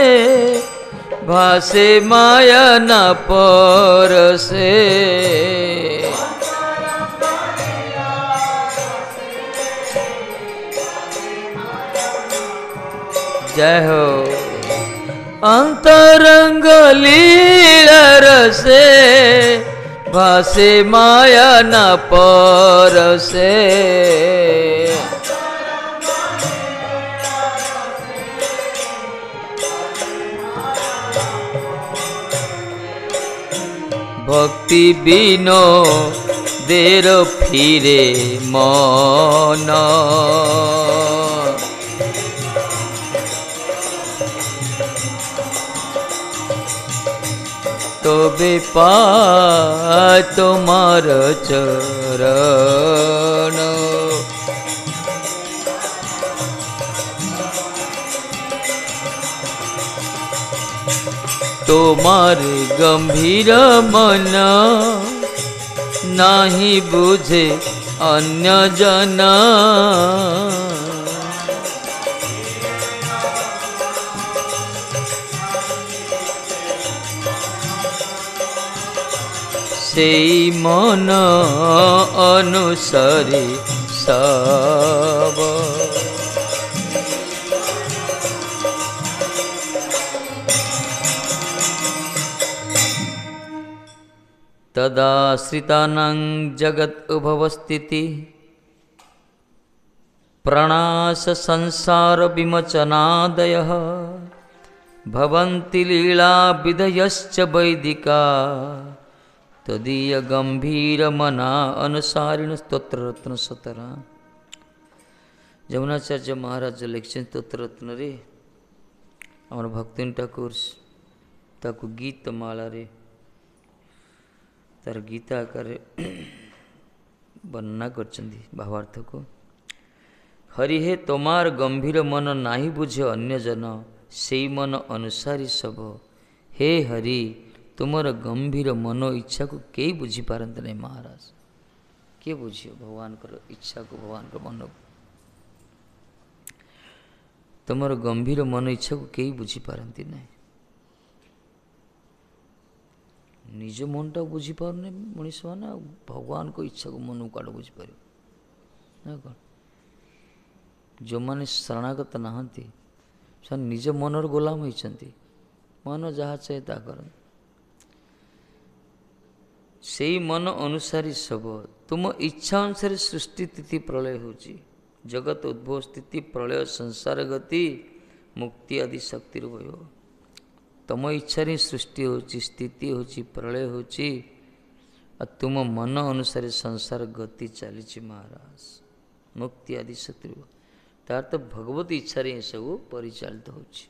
भासे माया न परसे जय हो अंतरंग लीला रसे भासे माया न परसे भक्ति बिनो देर फिरे मन तबे पाय तोमार चरण तोमार गंभीर मन नाही बुझे अन्य जन सेई मन अनुसारी सब तदाश्रितानां जगत उभवस्थिति प्रणाश संसार विमोचनादयः भवन्ति लीला विधयश्च वैदिका तदीय गंभीर मना अनुसारिण स्तोत्र रत्न सतरा। ଯମୁନାଚାର୍ଯ୍ୟ ମହାରାଜ ଲେଖିଛନ୍ତି ତତ୍ରତ୍ନରେ ଆମର ଭକ୍ତିନ ଠାକୁର ତାକୁ ଗୀତମାଳାରେ ତାର ଗୀତା ଆକାରରେ ବର୍ଣ୍ଣନା କରିଛନ୍ତି ଭାବାର୍ଥକୁ। ହରି ହେ ତୋମାର ଗମ୍ଭୀର ମନ ନାହିଁ ବୁଝେ ଅନ୍ୟଜନ, ସେଇ ମନ ଅନୁସାରୀ ସବ। ହେ ହରି ତୁମର ଗମ୍ଭୀର ମନ ଇଚ୍ଛାକୁ କେହି ବୁଝିପାରନ୍ତି ନାହିଁ ମହାରାଜ। କିଏ ବୁଝିବ ଭଗବାନଙ୍କର ଇଚ୍ଛାକୁ, ଭଗବାନଙ୍କ ମନକୁ? ତୁମର ଗମ୍ଭୀର ମନ ଇଚ୍ଛାକୁ କେହି ବୁଝିପାରନ୍ତି ନାହିଁ। ନିଜ ମନଟା ବୁଝିପାରୁନି ମଣିଷ ମାନେ, ଆଉ ଭଗବାନଙ୍କ ଇଚ୍ଛାକୁ ମନକୁ କାଢ଼ ବୁଝିପାରିବ ନା କ'ଣ? ଯେଉଁମାନେ ଶରଣାଗତ ନାହାନ୍ତି ସେମାନେ ନିଜ ମନର ଗୋଲାମ ହୋଇଛନ୍ତି। ମନ ଯାହା ଚାहे ତାହା କରନ୍ତି। ସେଇ ମନ ଅନୁସାରୀ ସବୁ। ତୁମ ଇଚ୍ଛା ଅନୁସାରେ ସୃଷ୍ଟି ସ୍ଥିତି ପ୍ରଳୟ ହେଉଛି। ଜଗତ ଉଦ୍ଭବ ସ୍ଥିତି ପ୍ରଳୟ ସଂସାର ଗତି ମୁକ୍ତି ଆଦି ଶକ୍ତିର ବୈଭବ। ତୁମ ଇଚ୍ଛାରେ ହିଁ ସୃଷ୍ଟି ହେଉଛି, ସ୍ଥିତି ହେଉଛି, ପ୍ରଳୟ ହେଉଛି, ଆଉ ତୁମ ମନ ଅନୁସାରେ ସଂସାର ଗତି ଚାଲିଛି ମହାରାଜ। ମୁକ୍ତି ଆଦି ଶକ୍ତିର ତାର ତ ଭଗବତୀ ଇଚ୍ଛାରେ ହିଁ ସବୁ ପରିଚାଳିତ ହେଉଛି।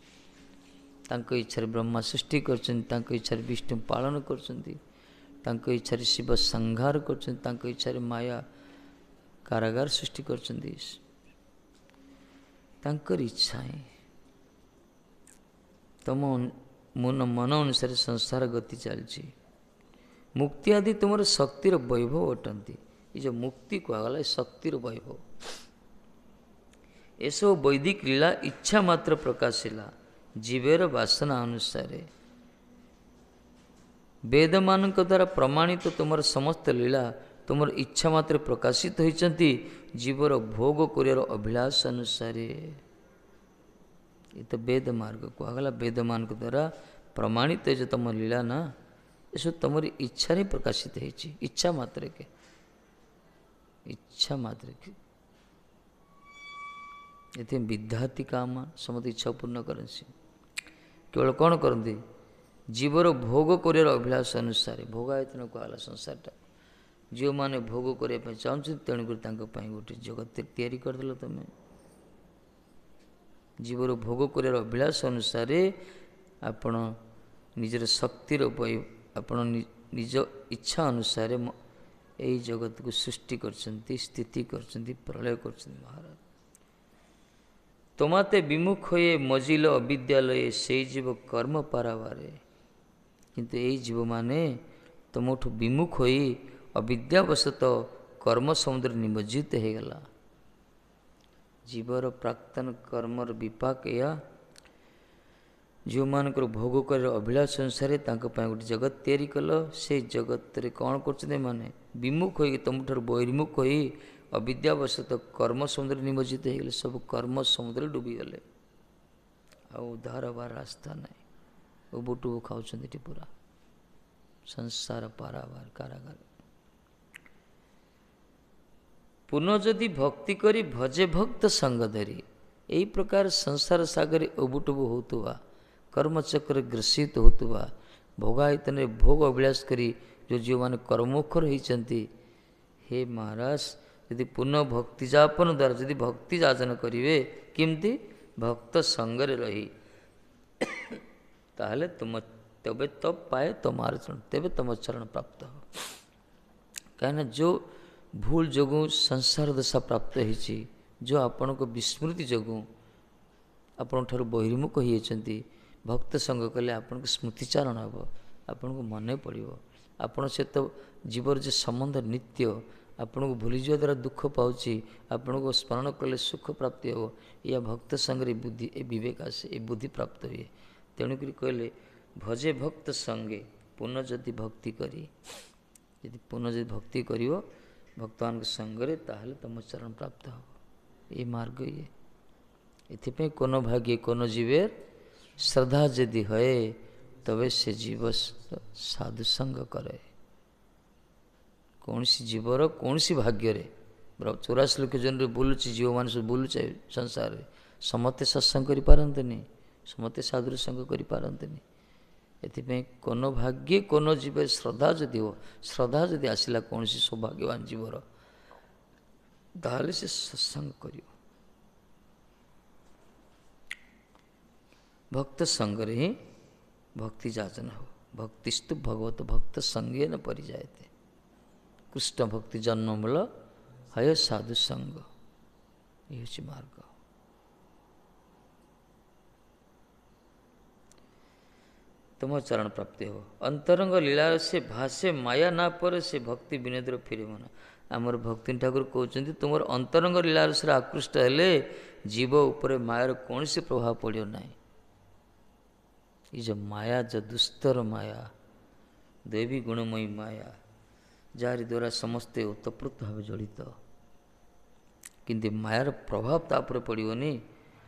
ତାଙ୍କ ଇଚ୍ଛାରେ ବ୍ରହ୍ମା ସୃଷ୍ଟି କରିଛନ୍ତି, ତାଙ୍କ ଇଚ୍ଛାରେ ବିଷ୍ଣୁ ପାଳନ କରୁଛନ୍ତି, ତାଙ୍କ ଇଚ୍ଛାରେ ଶିବ ସଂହାର କରୁଛନ୍ତି, ତାଙ୍କ ଇଚ୍ଛାରେ ମାୟା କାରାଗାର ସୃଷ୍ଟି କରିଛନ୍ତି। ତାଙ୍କର ଇଚ୍ଛା ହିଁ। ତମ ମନ ଅନୁସାରେ ସଂସାର ଗତି ଚାଲିଛି। ମୁକ୍ତି ଆଦି ତୁମର ଶକ୍ତିର ବୈଭବ ଅଟନ୍ତି। ଏ ଯେଉଁ ମୁକ୍ତି କୁହାଗଲା ଏ ଶକ୍ତିର ବୈଭବ। ଏସବୁ ବୈଦିକ ଲୀଳା ଇଚ୍ଛା ମାତ୍ର ପ୍ରକାଶିଲା ଜୀବର ବାସନା ଅନୁସାରେ। ବେଦମାନଙ୍କ ଦ୍ୱାରା ପ୍ରମାଣିତ ତୁମର ସମସ୍ତ ଲୀଳା ତୁମର ଇଚ୍ଛା ମାତ୍ର ପ୍ରକାଶିତ ହୋଇଛନ୍ତି ଜୀବର ଭୋଗ କରିବାର ଅଭିଳାଷ ଅନୁସାରେ। ଏ ତ ବେଦ ମାର୍ଗ କୁହାଗଲା। ବେଦମାନଙ୍କ ଦ୍ୱାରା ପ୍ରମାଣିତ ଯେ ତୁମ ଲୀଳା ନା ଏସବୁ ତୁମରି ଇଚ୍ଛାରେ ପ୍ରକାଶିତ ହେଇଛି। ଇଚ୍ଛା ମାତ୍ରକେ, ଇଚ୍ଛା ମାତ୍ରକେ। ଏଥିପାଇଁ ବିଧାତି କାମ ସମସ୍ତେ ଇଚ୍ଛା ପୂର୍ଣ୍ଣ କରନ୍ତି। କେବଳ କ'ଣ କରନ୍ତି? ଜୀବର ଭୋଗ କରିବାର ଅଭିଳାଷ ଅନୁସାରେ। ଭୋଗାୟତନ କୁହାଗଲା ସଂସାରଟା। ଯେଉଁମାନେ ଭୋଗ କରିବା ପାଇଁ ଚାହୁଁଛନ୍ତି ତେଣୁକରି ତାଙ୍କ ପାଇଁ ଗୋଟେ ଜଗତ ତିଆରି କରିଦେଲ ତୁମେ। ଜୀବର ଭୋଗ କରିବାର ଅଭିଳାଷ ଅନୁସାରେ ଆପଣ ନିଜର ଶକ୍ତିର ଆପଣ ନିଜ ଇଚ୍ଛା ଅନୁସାରେ ଏହି ଜଗତକୁ ସୃଷ୍ଟି କରିଛନ୍ତି, ସ୍ଥିତି କରିଛନ୍ତି, ପ୍ରଳୟ କରିଛନ୍ତି ମହାରାଜ। ତମାତେ ବିମୁଖ ହୋଇ ମଜିଲ ଅବିଦ୍ୟାଳୟ ସେଇ ଜୀବ କର୍ମ ପାରାବାରେ। କିନ୍ତୁ ଏଇ ଜୀବମାନେ ତୁମଠୁ ବିମୁଖ ହୋଇ ଅବିଦ୍ୟାବଶତଃ କର୍ମ ସମୁଦ୍ରରେ ନିମଜ୍ଜିତ ହୋଇଗଲା। ଜୀବର ପ୍ରାକ୍ତନ କର୍ମର ବିପାକ ଏହା। ଯେଉଁମାନଙ୍କର ଭୋଗ କରିବାର ଅଭିଳାଷ ଅନୁସାରେ ତାଙ୍କ ପାଇଁ ଗୋଟେ ଜଗତ ତିଆରି କଲ, ସେଇ ଜଗତରେ କ'ଣ କରୁଛନ୍ତି? ଏମାନେ ବିମୁଖ ହୋଇକି ତୁମଠାରୁ ବହିର୍ମୁଖ ହୋଇ ଅବିଦ୍ୟାବଶତଃ କର୍ମ ସମୁଦ୍ରରେ ନିମଜ୍ଜିତ ହୋଇଗଲେ। ସବୁ କର୍ମ ସମୁଦ୍ରରେ ଡୁବିଗଲେ। ଆଉ ଉଦ୍ଧାର ହେବାର ରାସ୍ତା ନାହିଁ। ଉବୁଟୁବୁ ଖାଉଛନ୍ତି ଏଠି ପୁରା ସଂସାର ପାରାବାର କାରାଗାର। ପୁନଃ ଯଦି ଭକ୍ତି କରି ଭଜେ ଭକ୍ତ ସଙ୍ଗ ଧରି। ଏହି ପ୍ରକାର ସଂସାର ସାଗରରେ ଉବୁଟୁବୁ ହେଉଥିବା, କର୍ମଚକ୍ରରେ ଗ୍ରସିତ ହେଉଥିବା, ଭୋଗାୟତନରେ ଭୋଗ ଅଭିଳାଷ କରି ଯେଉଁମାନେ କର୍ମମୁଖର ହୋଇଛନ୍ତି, ହେ ମହାରାଜ ଯଦି ପୁନଃ ଭକ୍ତି ଯାପନ ଦ୍ୱାରା ଯଦି ଭକ୍ତି ଯାଚନ କରିବେ, କେମିତି? ଭକ୍ତ ସଙ୍ଗରେ ରହି, ତାହେଲେ ତେବେ ତ ପାଏ ତମାର ଚରଣ, ତେବେ ତମ ଚରଣ ପ୍ରାପ୍ତ ହେବ। କାହିଁକିନା ଯେଉଁ ଭୁଲ ଯୋଗୁଁ ସଂସାର ଦଶା ପ୍ରାପ୍ତ ହୋଇଛି, ଯେଉଁ ଆପଣଙ୍କ ବିସ୍ମୃତି ଯୋଗୁଁ ଆପଣଙ୍କଠାରୁ ବହିର୍ମୁଖ ହୋଇଯାଇଛନ୍ତି, ଭକ୍ତ ସଙ୍ଗ କଲେ ଆପଣଙ୍କ ସ୍ମୃତିଚାରଣ ହେବ, ଆପଣଙ୍କୁ ମନେ ପଡ଼ିବ। ଆପଣ ସହିତ ଜୀବର ଯେ ସମ୍ବନ୍ଧ ନିତ୍ୟ, ଆପଣଙ୍କୁ ଭୁଲିଯିବା ଦ୍ୱାରା ଦୁଃଖ ପାଉଛି, ଆପଣଙ୍କୁ ସ୍ମରଣ କଲେ ସୁଖ ପ୍ରାପ୍ତି ହେବ। ଏହା ଭକ୍ତ ସାଙ୍ଗରେ ବୁଦ୍ଧି, ଏ ବିବେକ ଆସେ, ଏ ବୁଦ୍ଧି ପ୍ରାପ୍ତ ହୁଏ। ତେଣୁକରି କହିଲେ ଭଜେ ଭକ୍ତ ସଙ୍ଗେ। ପୁନଃ ଯଦି ଭକ୍ତି କରି, ଯଦି ପୁନଃ ଯଦି ଭକ୍ତି କରିବ ଭକ୍ତମାନଙ୍କ ସାଙ୍ଗରେ, ତାହେଲେ ତମ ଚରଣ ପ୍ରାପ୍ତ ହେବ। ଏ ମାର୍ଗ ଇଏ। ଏଥିପାଇଁ କୋନ ଭାଗ୍ୟ କୋନ ଜୀବେ ଶ୍ରଦ୍ଧା ଯଦି ହଏ, ତବେ ସେ ଜୀବ ସାଧୁ ସଙ୍ଗ କରେ। କୌଣସି ଜୀବର କୌଣସି ଭାଗ୍ୟରେ 84 ଲକ୍ଷ ଜନରେ ବୁଲୁଛି, ଜୀବମାନେ ସବୁ ବୁଲୁଛେ ସଂସାରରେ, ସମସ୍ତେ ସତ୍ସଙ୍ଗ କରିପାରନ୍ତିନି, ସମସ୍ତେ ସାଧୁର ସଙ୍ଗ କରିପାରନ୍ତିନି। ଏଥିପାଇଁ କୋନ ଭାଗ୍ୟ କୋନ ଜୀବ ଶ୍ରଦ୍ଧା ଯଦି ହେବ, ଶ୍ରଦ୍ଧା ଯଦି ଆସିଲା କୌଣସି ସୌଭାଗ୍ୟବାନ ଜୀବର, ତାହେଲେ ସେ ସତ୍ସଙ୍ଗ କରିବ। भक्त संग रे ही भक्ति जाचन हो। भक्तिस्तु भगवत भक्त संगे न परिजायते। कृष्ण भक्ति जन्म मूल हय साधु संग। ये हूँ मार्ग। तुम चरण प्राप्ति हो। अंतरंग लीला से भाषे माया ना पर से भक्ति विनोदर फिर मन। आमर भक्ति ठाकुर कहते तुम अंतरंग लीला से आकृष्ट हेले जीव उपर मायार कौन से प्रभाव पड़ो ना। ये जो माया जो दुस्तर माया देवी गुणमयी माया जारी द्वारा समस्ते ओतप्रोत भाव जड़ित किंतु मायार प्रभाव तापर पड़ोनी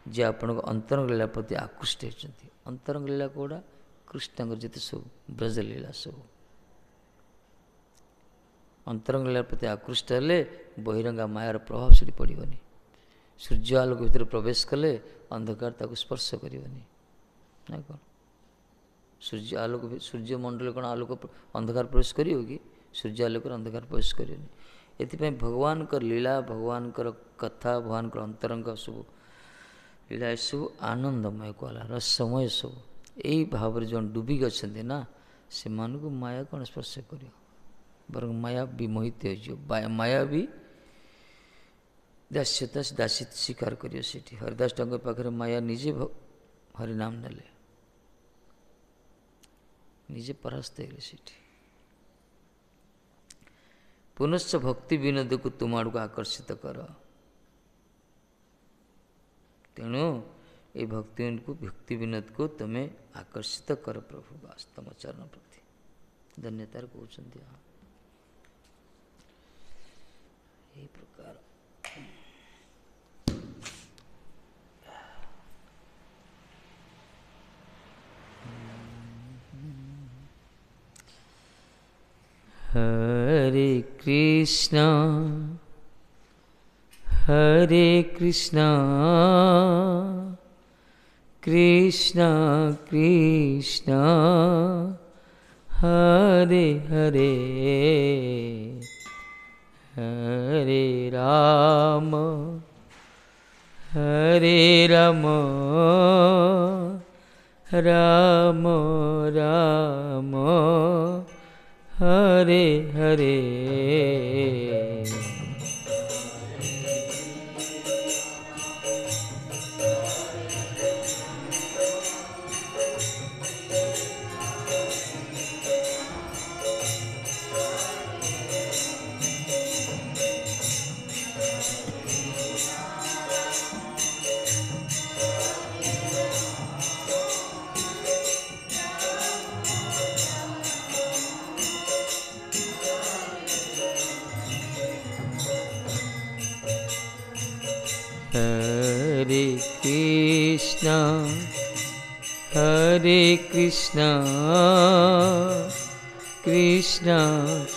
जे आपण अंतरंग लीला प्रति आकृष्ट होती। अंतरंग लीला कौड़ा कृष्ण जिते सब ब्रज लीला सब अंतरंग लीला प्रति आकृष्ट हेले बहिरंगा मायार प्रभाव से पड़ोनी। सूर्य आलोक भीतर प्रवेश कले अंधकार ताको स्पर्श करनी ना कौन। सूर्य आलोक सूर्य मंडल कौन आलोक अंधकार प्रवेश करियो कि सूर्य आलोक अंधकार प्रवेश करनी। एथि भगवान कर लीला भगवान कर कथा भगवान कर अंतरंग सब लीला सब आनंदमय कहला रसमय सब यही भाव जो डूबी गए ना से मान को माया कौन स्पर्श कर बर माया विमोहित हो माया भी दास्यता दासित स्वीकार करियो। सेठी हरिदास ठाकुर पाखे माया निजे हरिनाम नेले निजे परास्त है। सेठी पुनश्च भक्ति विनोद को तुम आड़ को आकर्षित कर। तेणु ये भक्ति विनोद को तुम्हें आकर्षित कर प्रभु बास तम चरण प्रति धन्यतार कहते यही प्रकार हरे कृष्णा कृष्णा कृष्णा हरे हरे हरे राम राम राम हरे हरे। हरे कृष्णा कृष्णा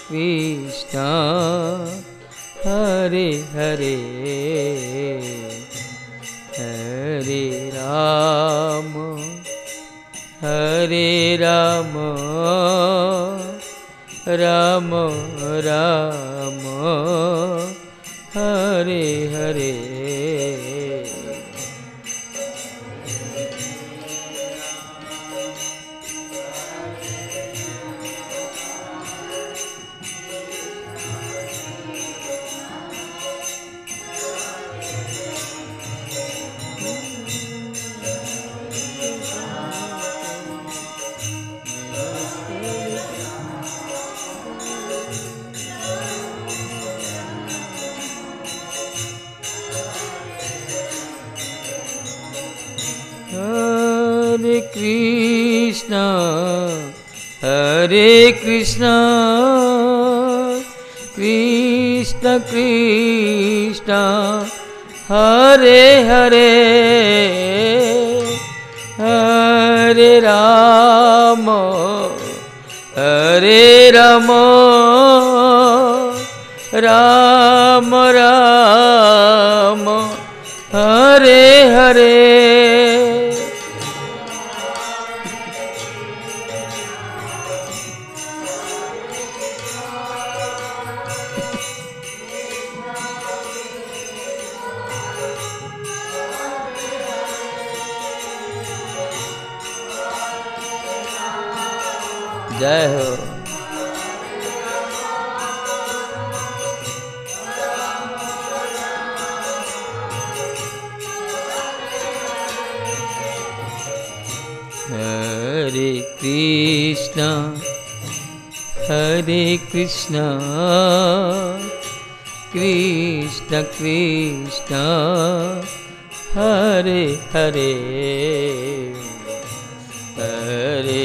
कृष्णा हरे हरे हरे राम राम राम हरे हरे। हरे कृष्णा कृष्ण कृष्ण हरे हरे हरे राम राम राम हरे हरे। जय हो। हरे कृष्णा कृष्ण कृष्ण हरे हरे, हरे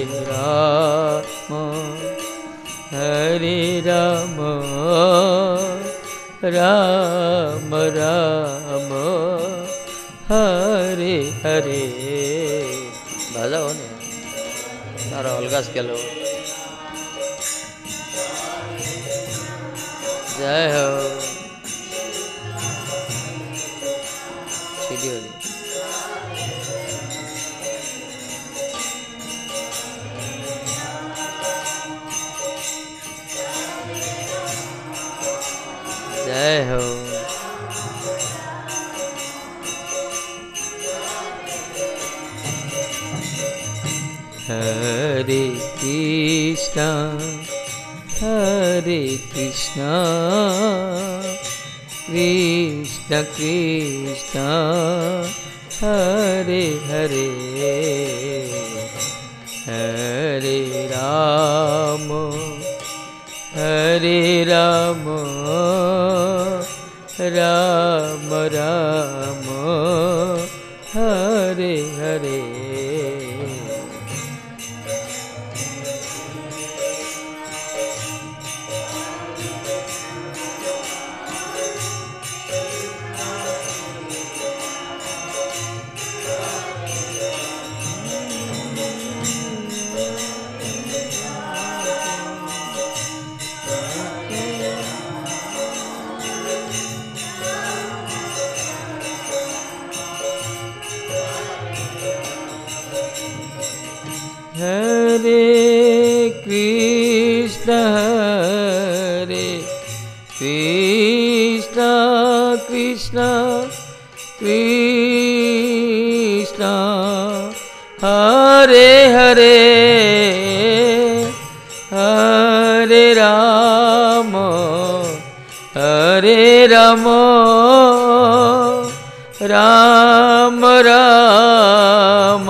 राम राम राम हरे हरे। बजाओ ने तारा अलगा स्केलो। जय हो। सीधी हो गई। जय हो। हरे कृष्णा कृष्ण कृष्ण हरे हरे, हरे राम राम राम हरे हरे। हरे कृष्ण कृष्ण कृष्ण हरे हरे, हरे राम राम राम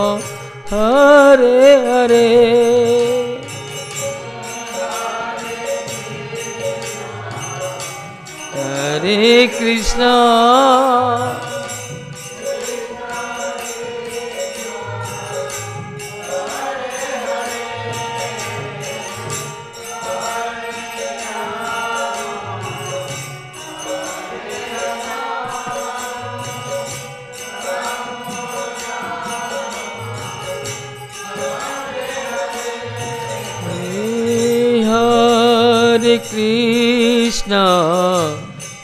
हरे हरे। हरे कृष्णा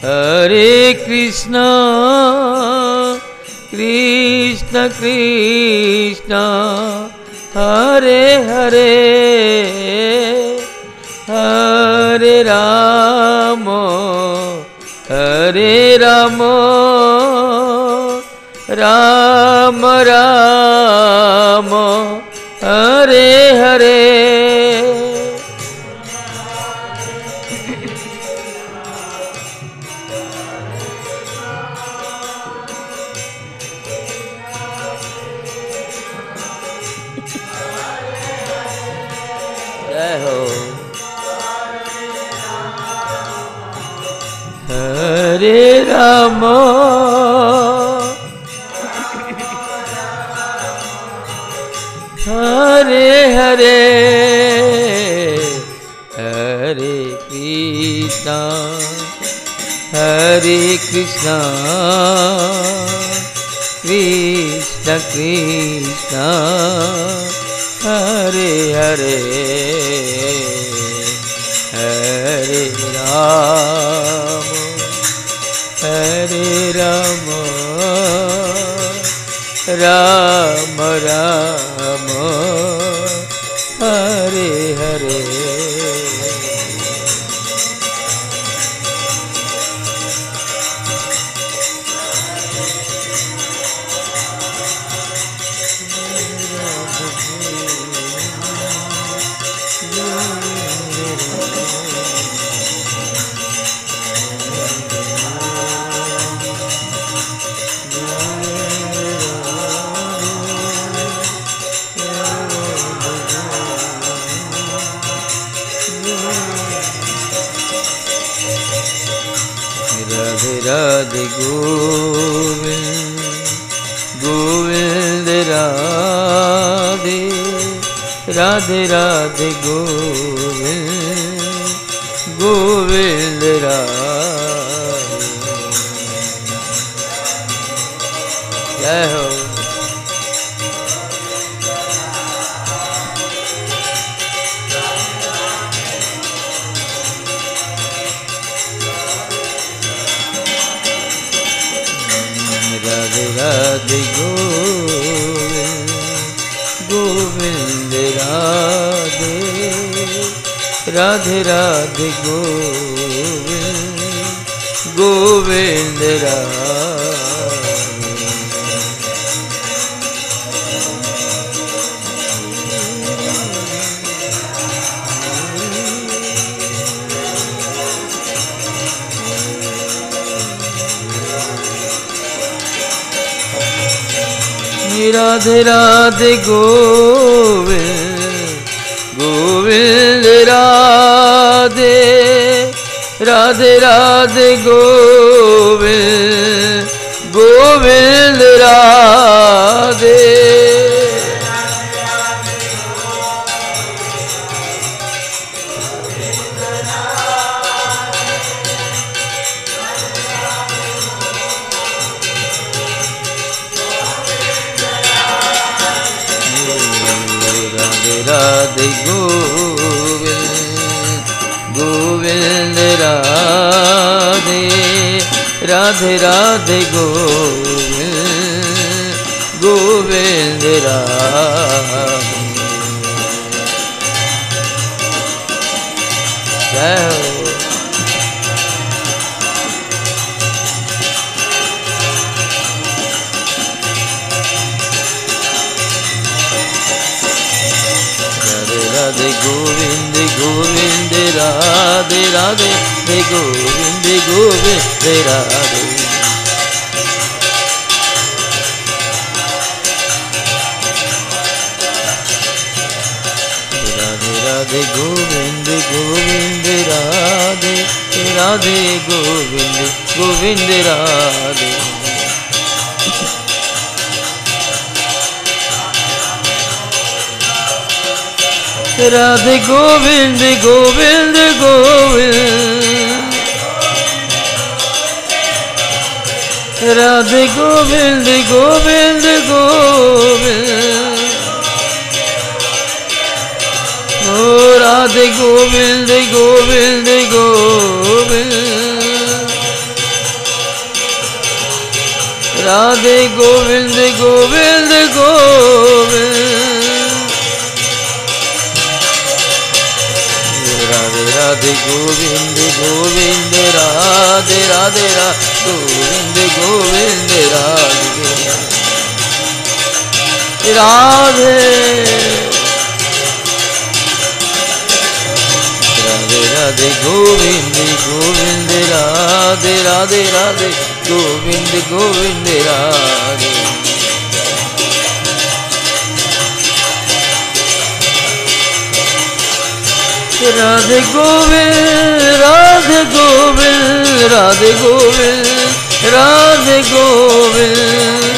हरे कृष्णा कृष्ण कृष्ण हरे हरे, हरे राम राम राम हरे हरे। जय हो। हरे राम हरे हरे, हरे कृष्णा कृष्ण कृष्ण हरे हरे, हरे राम राम राम हरे हरे। राधे राधे गोविंद गोविंद राधे राधे राधे गोविंद गोविंद राधे। जय हो। राधे राधे गोविंद गोविंद राधे राधे राधे गोविंद गोविंद राधे। राधे राधे गोविंद गोविंद राधे राधे राधे गोविंद गोविंद राधे। राधे गोविंद गोविंद राधे राधे राधे गोविंद गोविंद राधे। जय हो। राधे गोविंद गोविंद राधे राधे हे गोविंद गोविंद राधे। राधे राधे गोविंद गोविंद राधे राधे गोविंद गोविंद राधे। राधे गोविंद गोविंद गोविंद राधे गोविंद गोविंद गोविंद ओ राधे गोविंद गोविंद गोविंद राधे गोविंद गोविंद गोविंद राधे गोविंद गोविंद राधे राधे गोविंद गोविंद राधे राधे राधे राधे गोविंद गोविंद राधे राधे राधे गोविंद गोविंद राधे। राधे गोविंद राधे गोविंद राधे गोविंद राधे गोविंद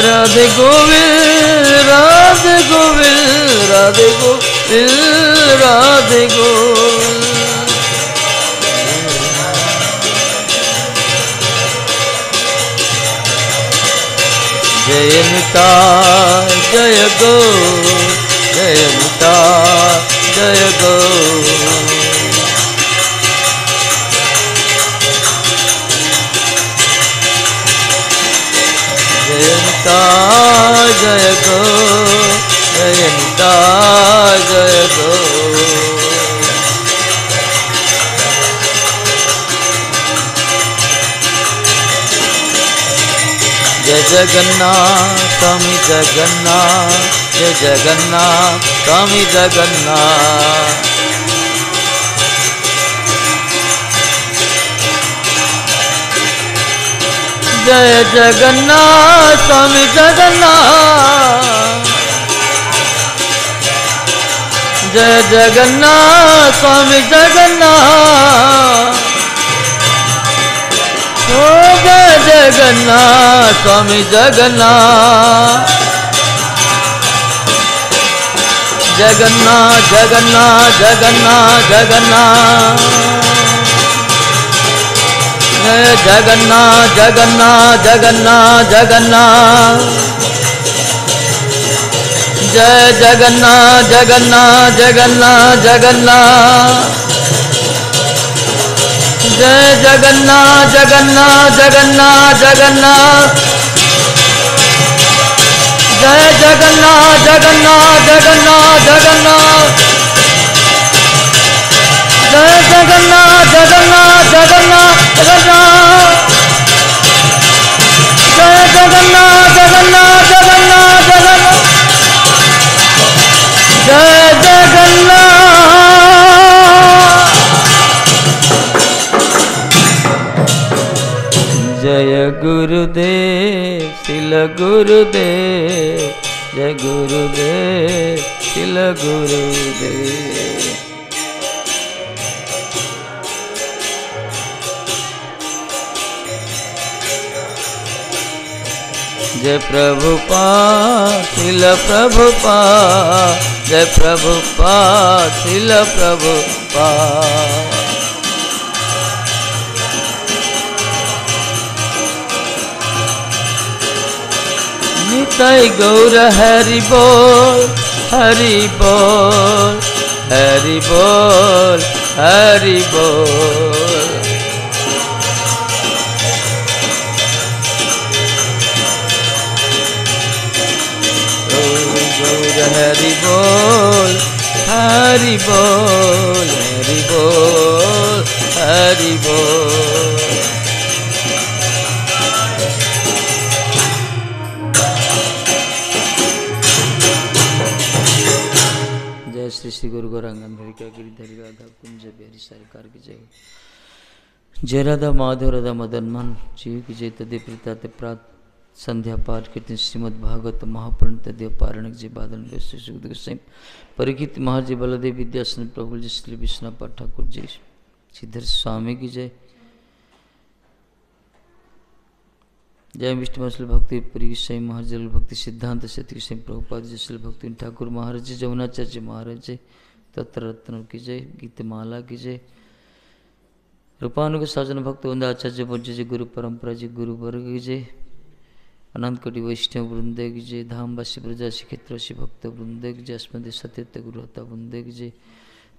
राधे गोविंद राधे गोविंद राधे गोविंद राधे गोविंद। जय निताय जय गो जय निताय जय गो। जय निताय जय गो जय निताय जय गो। जय जगन्नाथ स्वामी जगन्नाथ जय जगन्नाथ स्वामी जगन्नाथ। जय जगन्नाथ स्वामी जगन्नाथ, जय जगन्नाथ स्वामी जगन्नाथ, ओ जय जगन्नाथ स्वामी जगन्नाथ, जगन्नाथ जगन्नाथ जगन्नाथ जगन्नाथ, जय जगन्नाथ जगन्नाथ जगन्नाथ जगन्नाथ, जय जगन्नाथ जगन्नाथ जगन्नाथ जगन्नाथ, जय जगन्नाथ जगन्नाथ जगन्नाथ जगन्नाथ, जय जगन्नाथ जगन्नाथ जगन्नाथ जगन्नाथ, जय जगन्नाथ जगन्नाथ जगन्नाथ जगन्नाथ, जय जगन्नाथ जगन्नाथ जगन्नाथ जगन्नाथ, जय जगन्नाथ। जय गुरुदेव शिल गुरुदेव, जय गुरुदेव शिल गुरुदेव। जय प्रभुपाद शिल प्रभुपाद, जय प्रभुपाद शिल प्रभुपाद। निताई गौर हरि बोल हरि बोल हरि बोल हरि बोल। हरि बोल हरि बोल हरि बोल हरि बोल। जय श्री श्री गुरु गौरांगन हरिका गिरिधरी राधा कुंज बिहारी सरकार की जय। जय राधा माधव राधा मदन मोहन जीव की जय। तदे प्रीता ते प्रात संध्या पाठ कीर्तन श्रीमद् भागवत महापुराण तदे पारायण जी बादल सुखदेव सिंह परीक्षित महाराज बलदेव विद्यासन प्रभु जी श्री विश्वनाथ ठाकुर जी श्रीधर स्वामी की जय। जय विष्णु मसल भक्ति पुरी साई महाराज भक्ति सिद्धांत सती सिंह प्रभुपाद जी श्री भक्ति ठाकुर महाराज जी जमुनाचार्य महाराज जी तत्र रत्न की जय। गीतमाला की जय। रूपानुग साजन भक्त वंद आचार्य पूज्य जी गुरु परंपरा जी गुरु वर्ग की जय। अनंत कोटि वैष्णव वृंद की जय। धामवासी प्रजासी क्षेत्रवासी भक्त वृंद की जय। अस्मदे सत्यत गुरुहता वृंद की जय।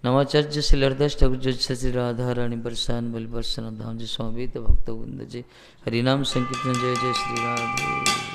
नवाचार्य श्री हरदास ठाकुर जी श्री राधा रानी बरसान बलि बरसन धाम जी स्वामी भक्त वृंद जय। हरिनाम संकीर्तन जय जय श्री राधे।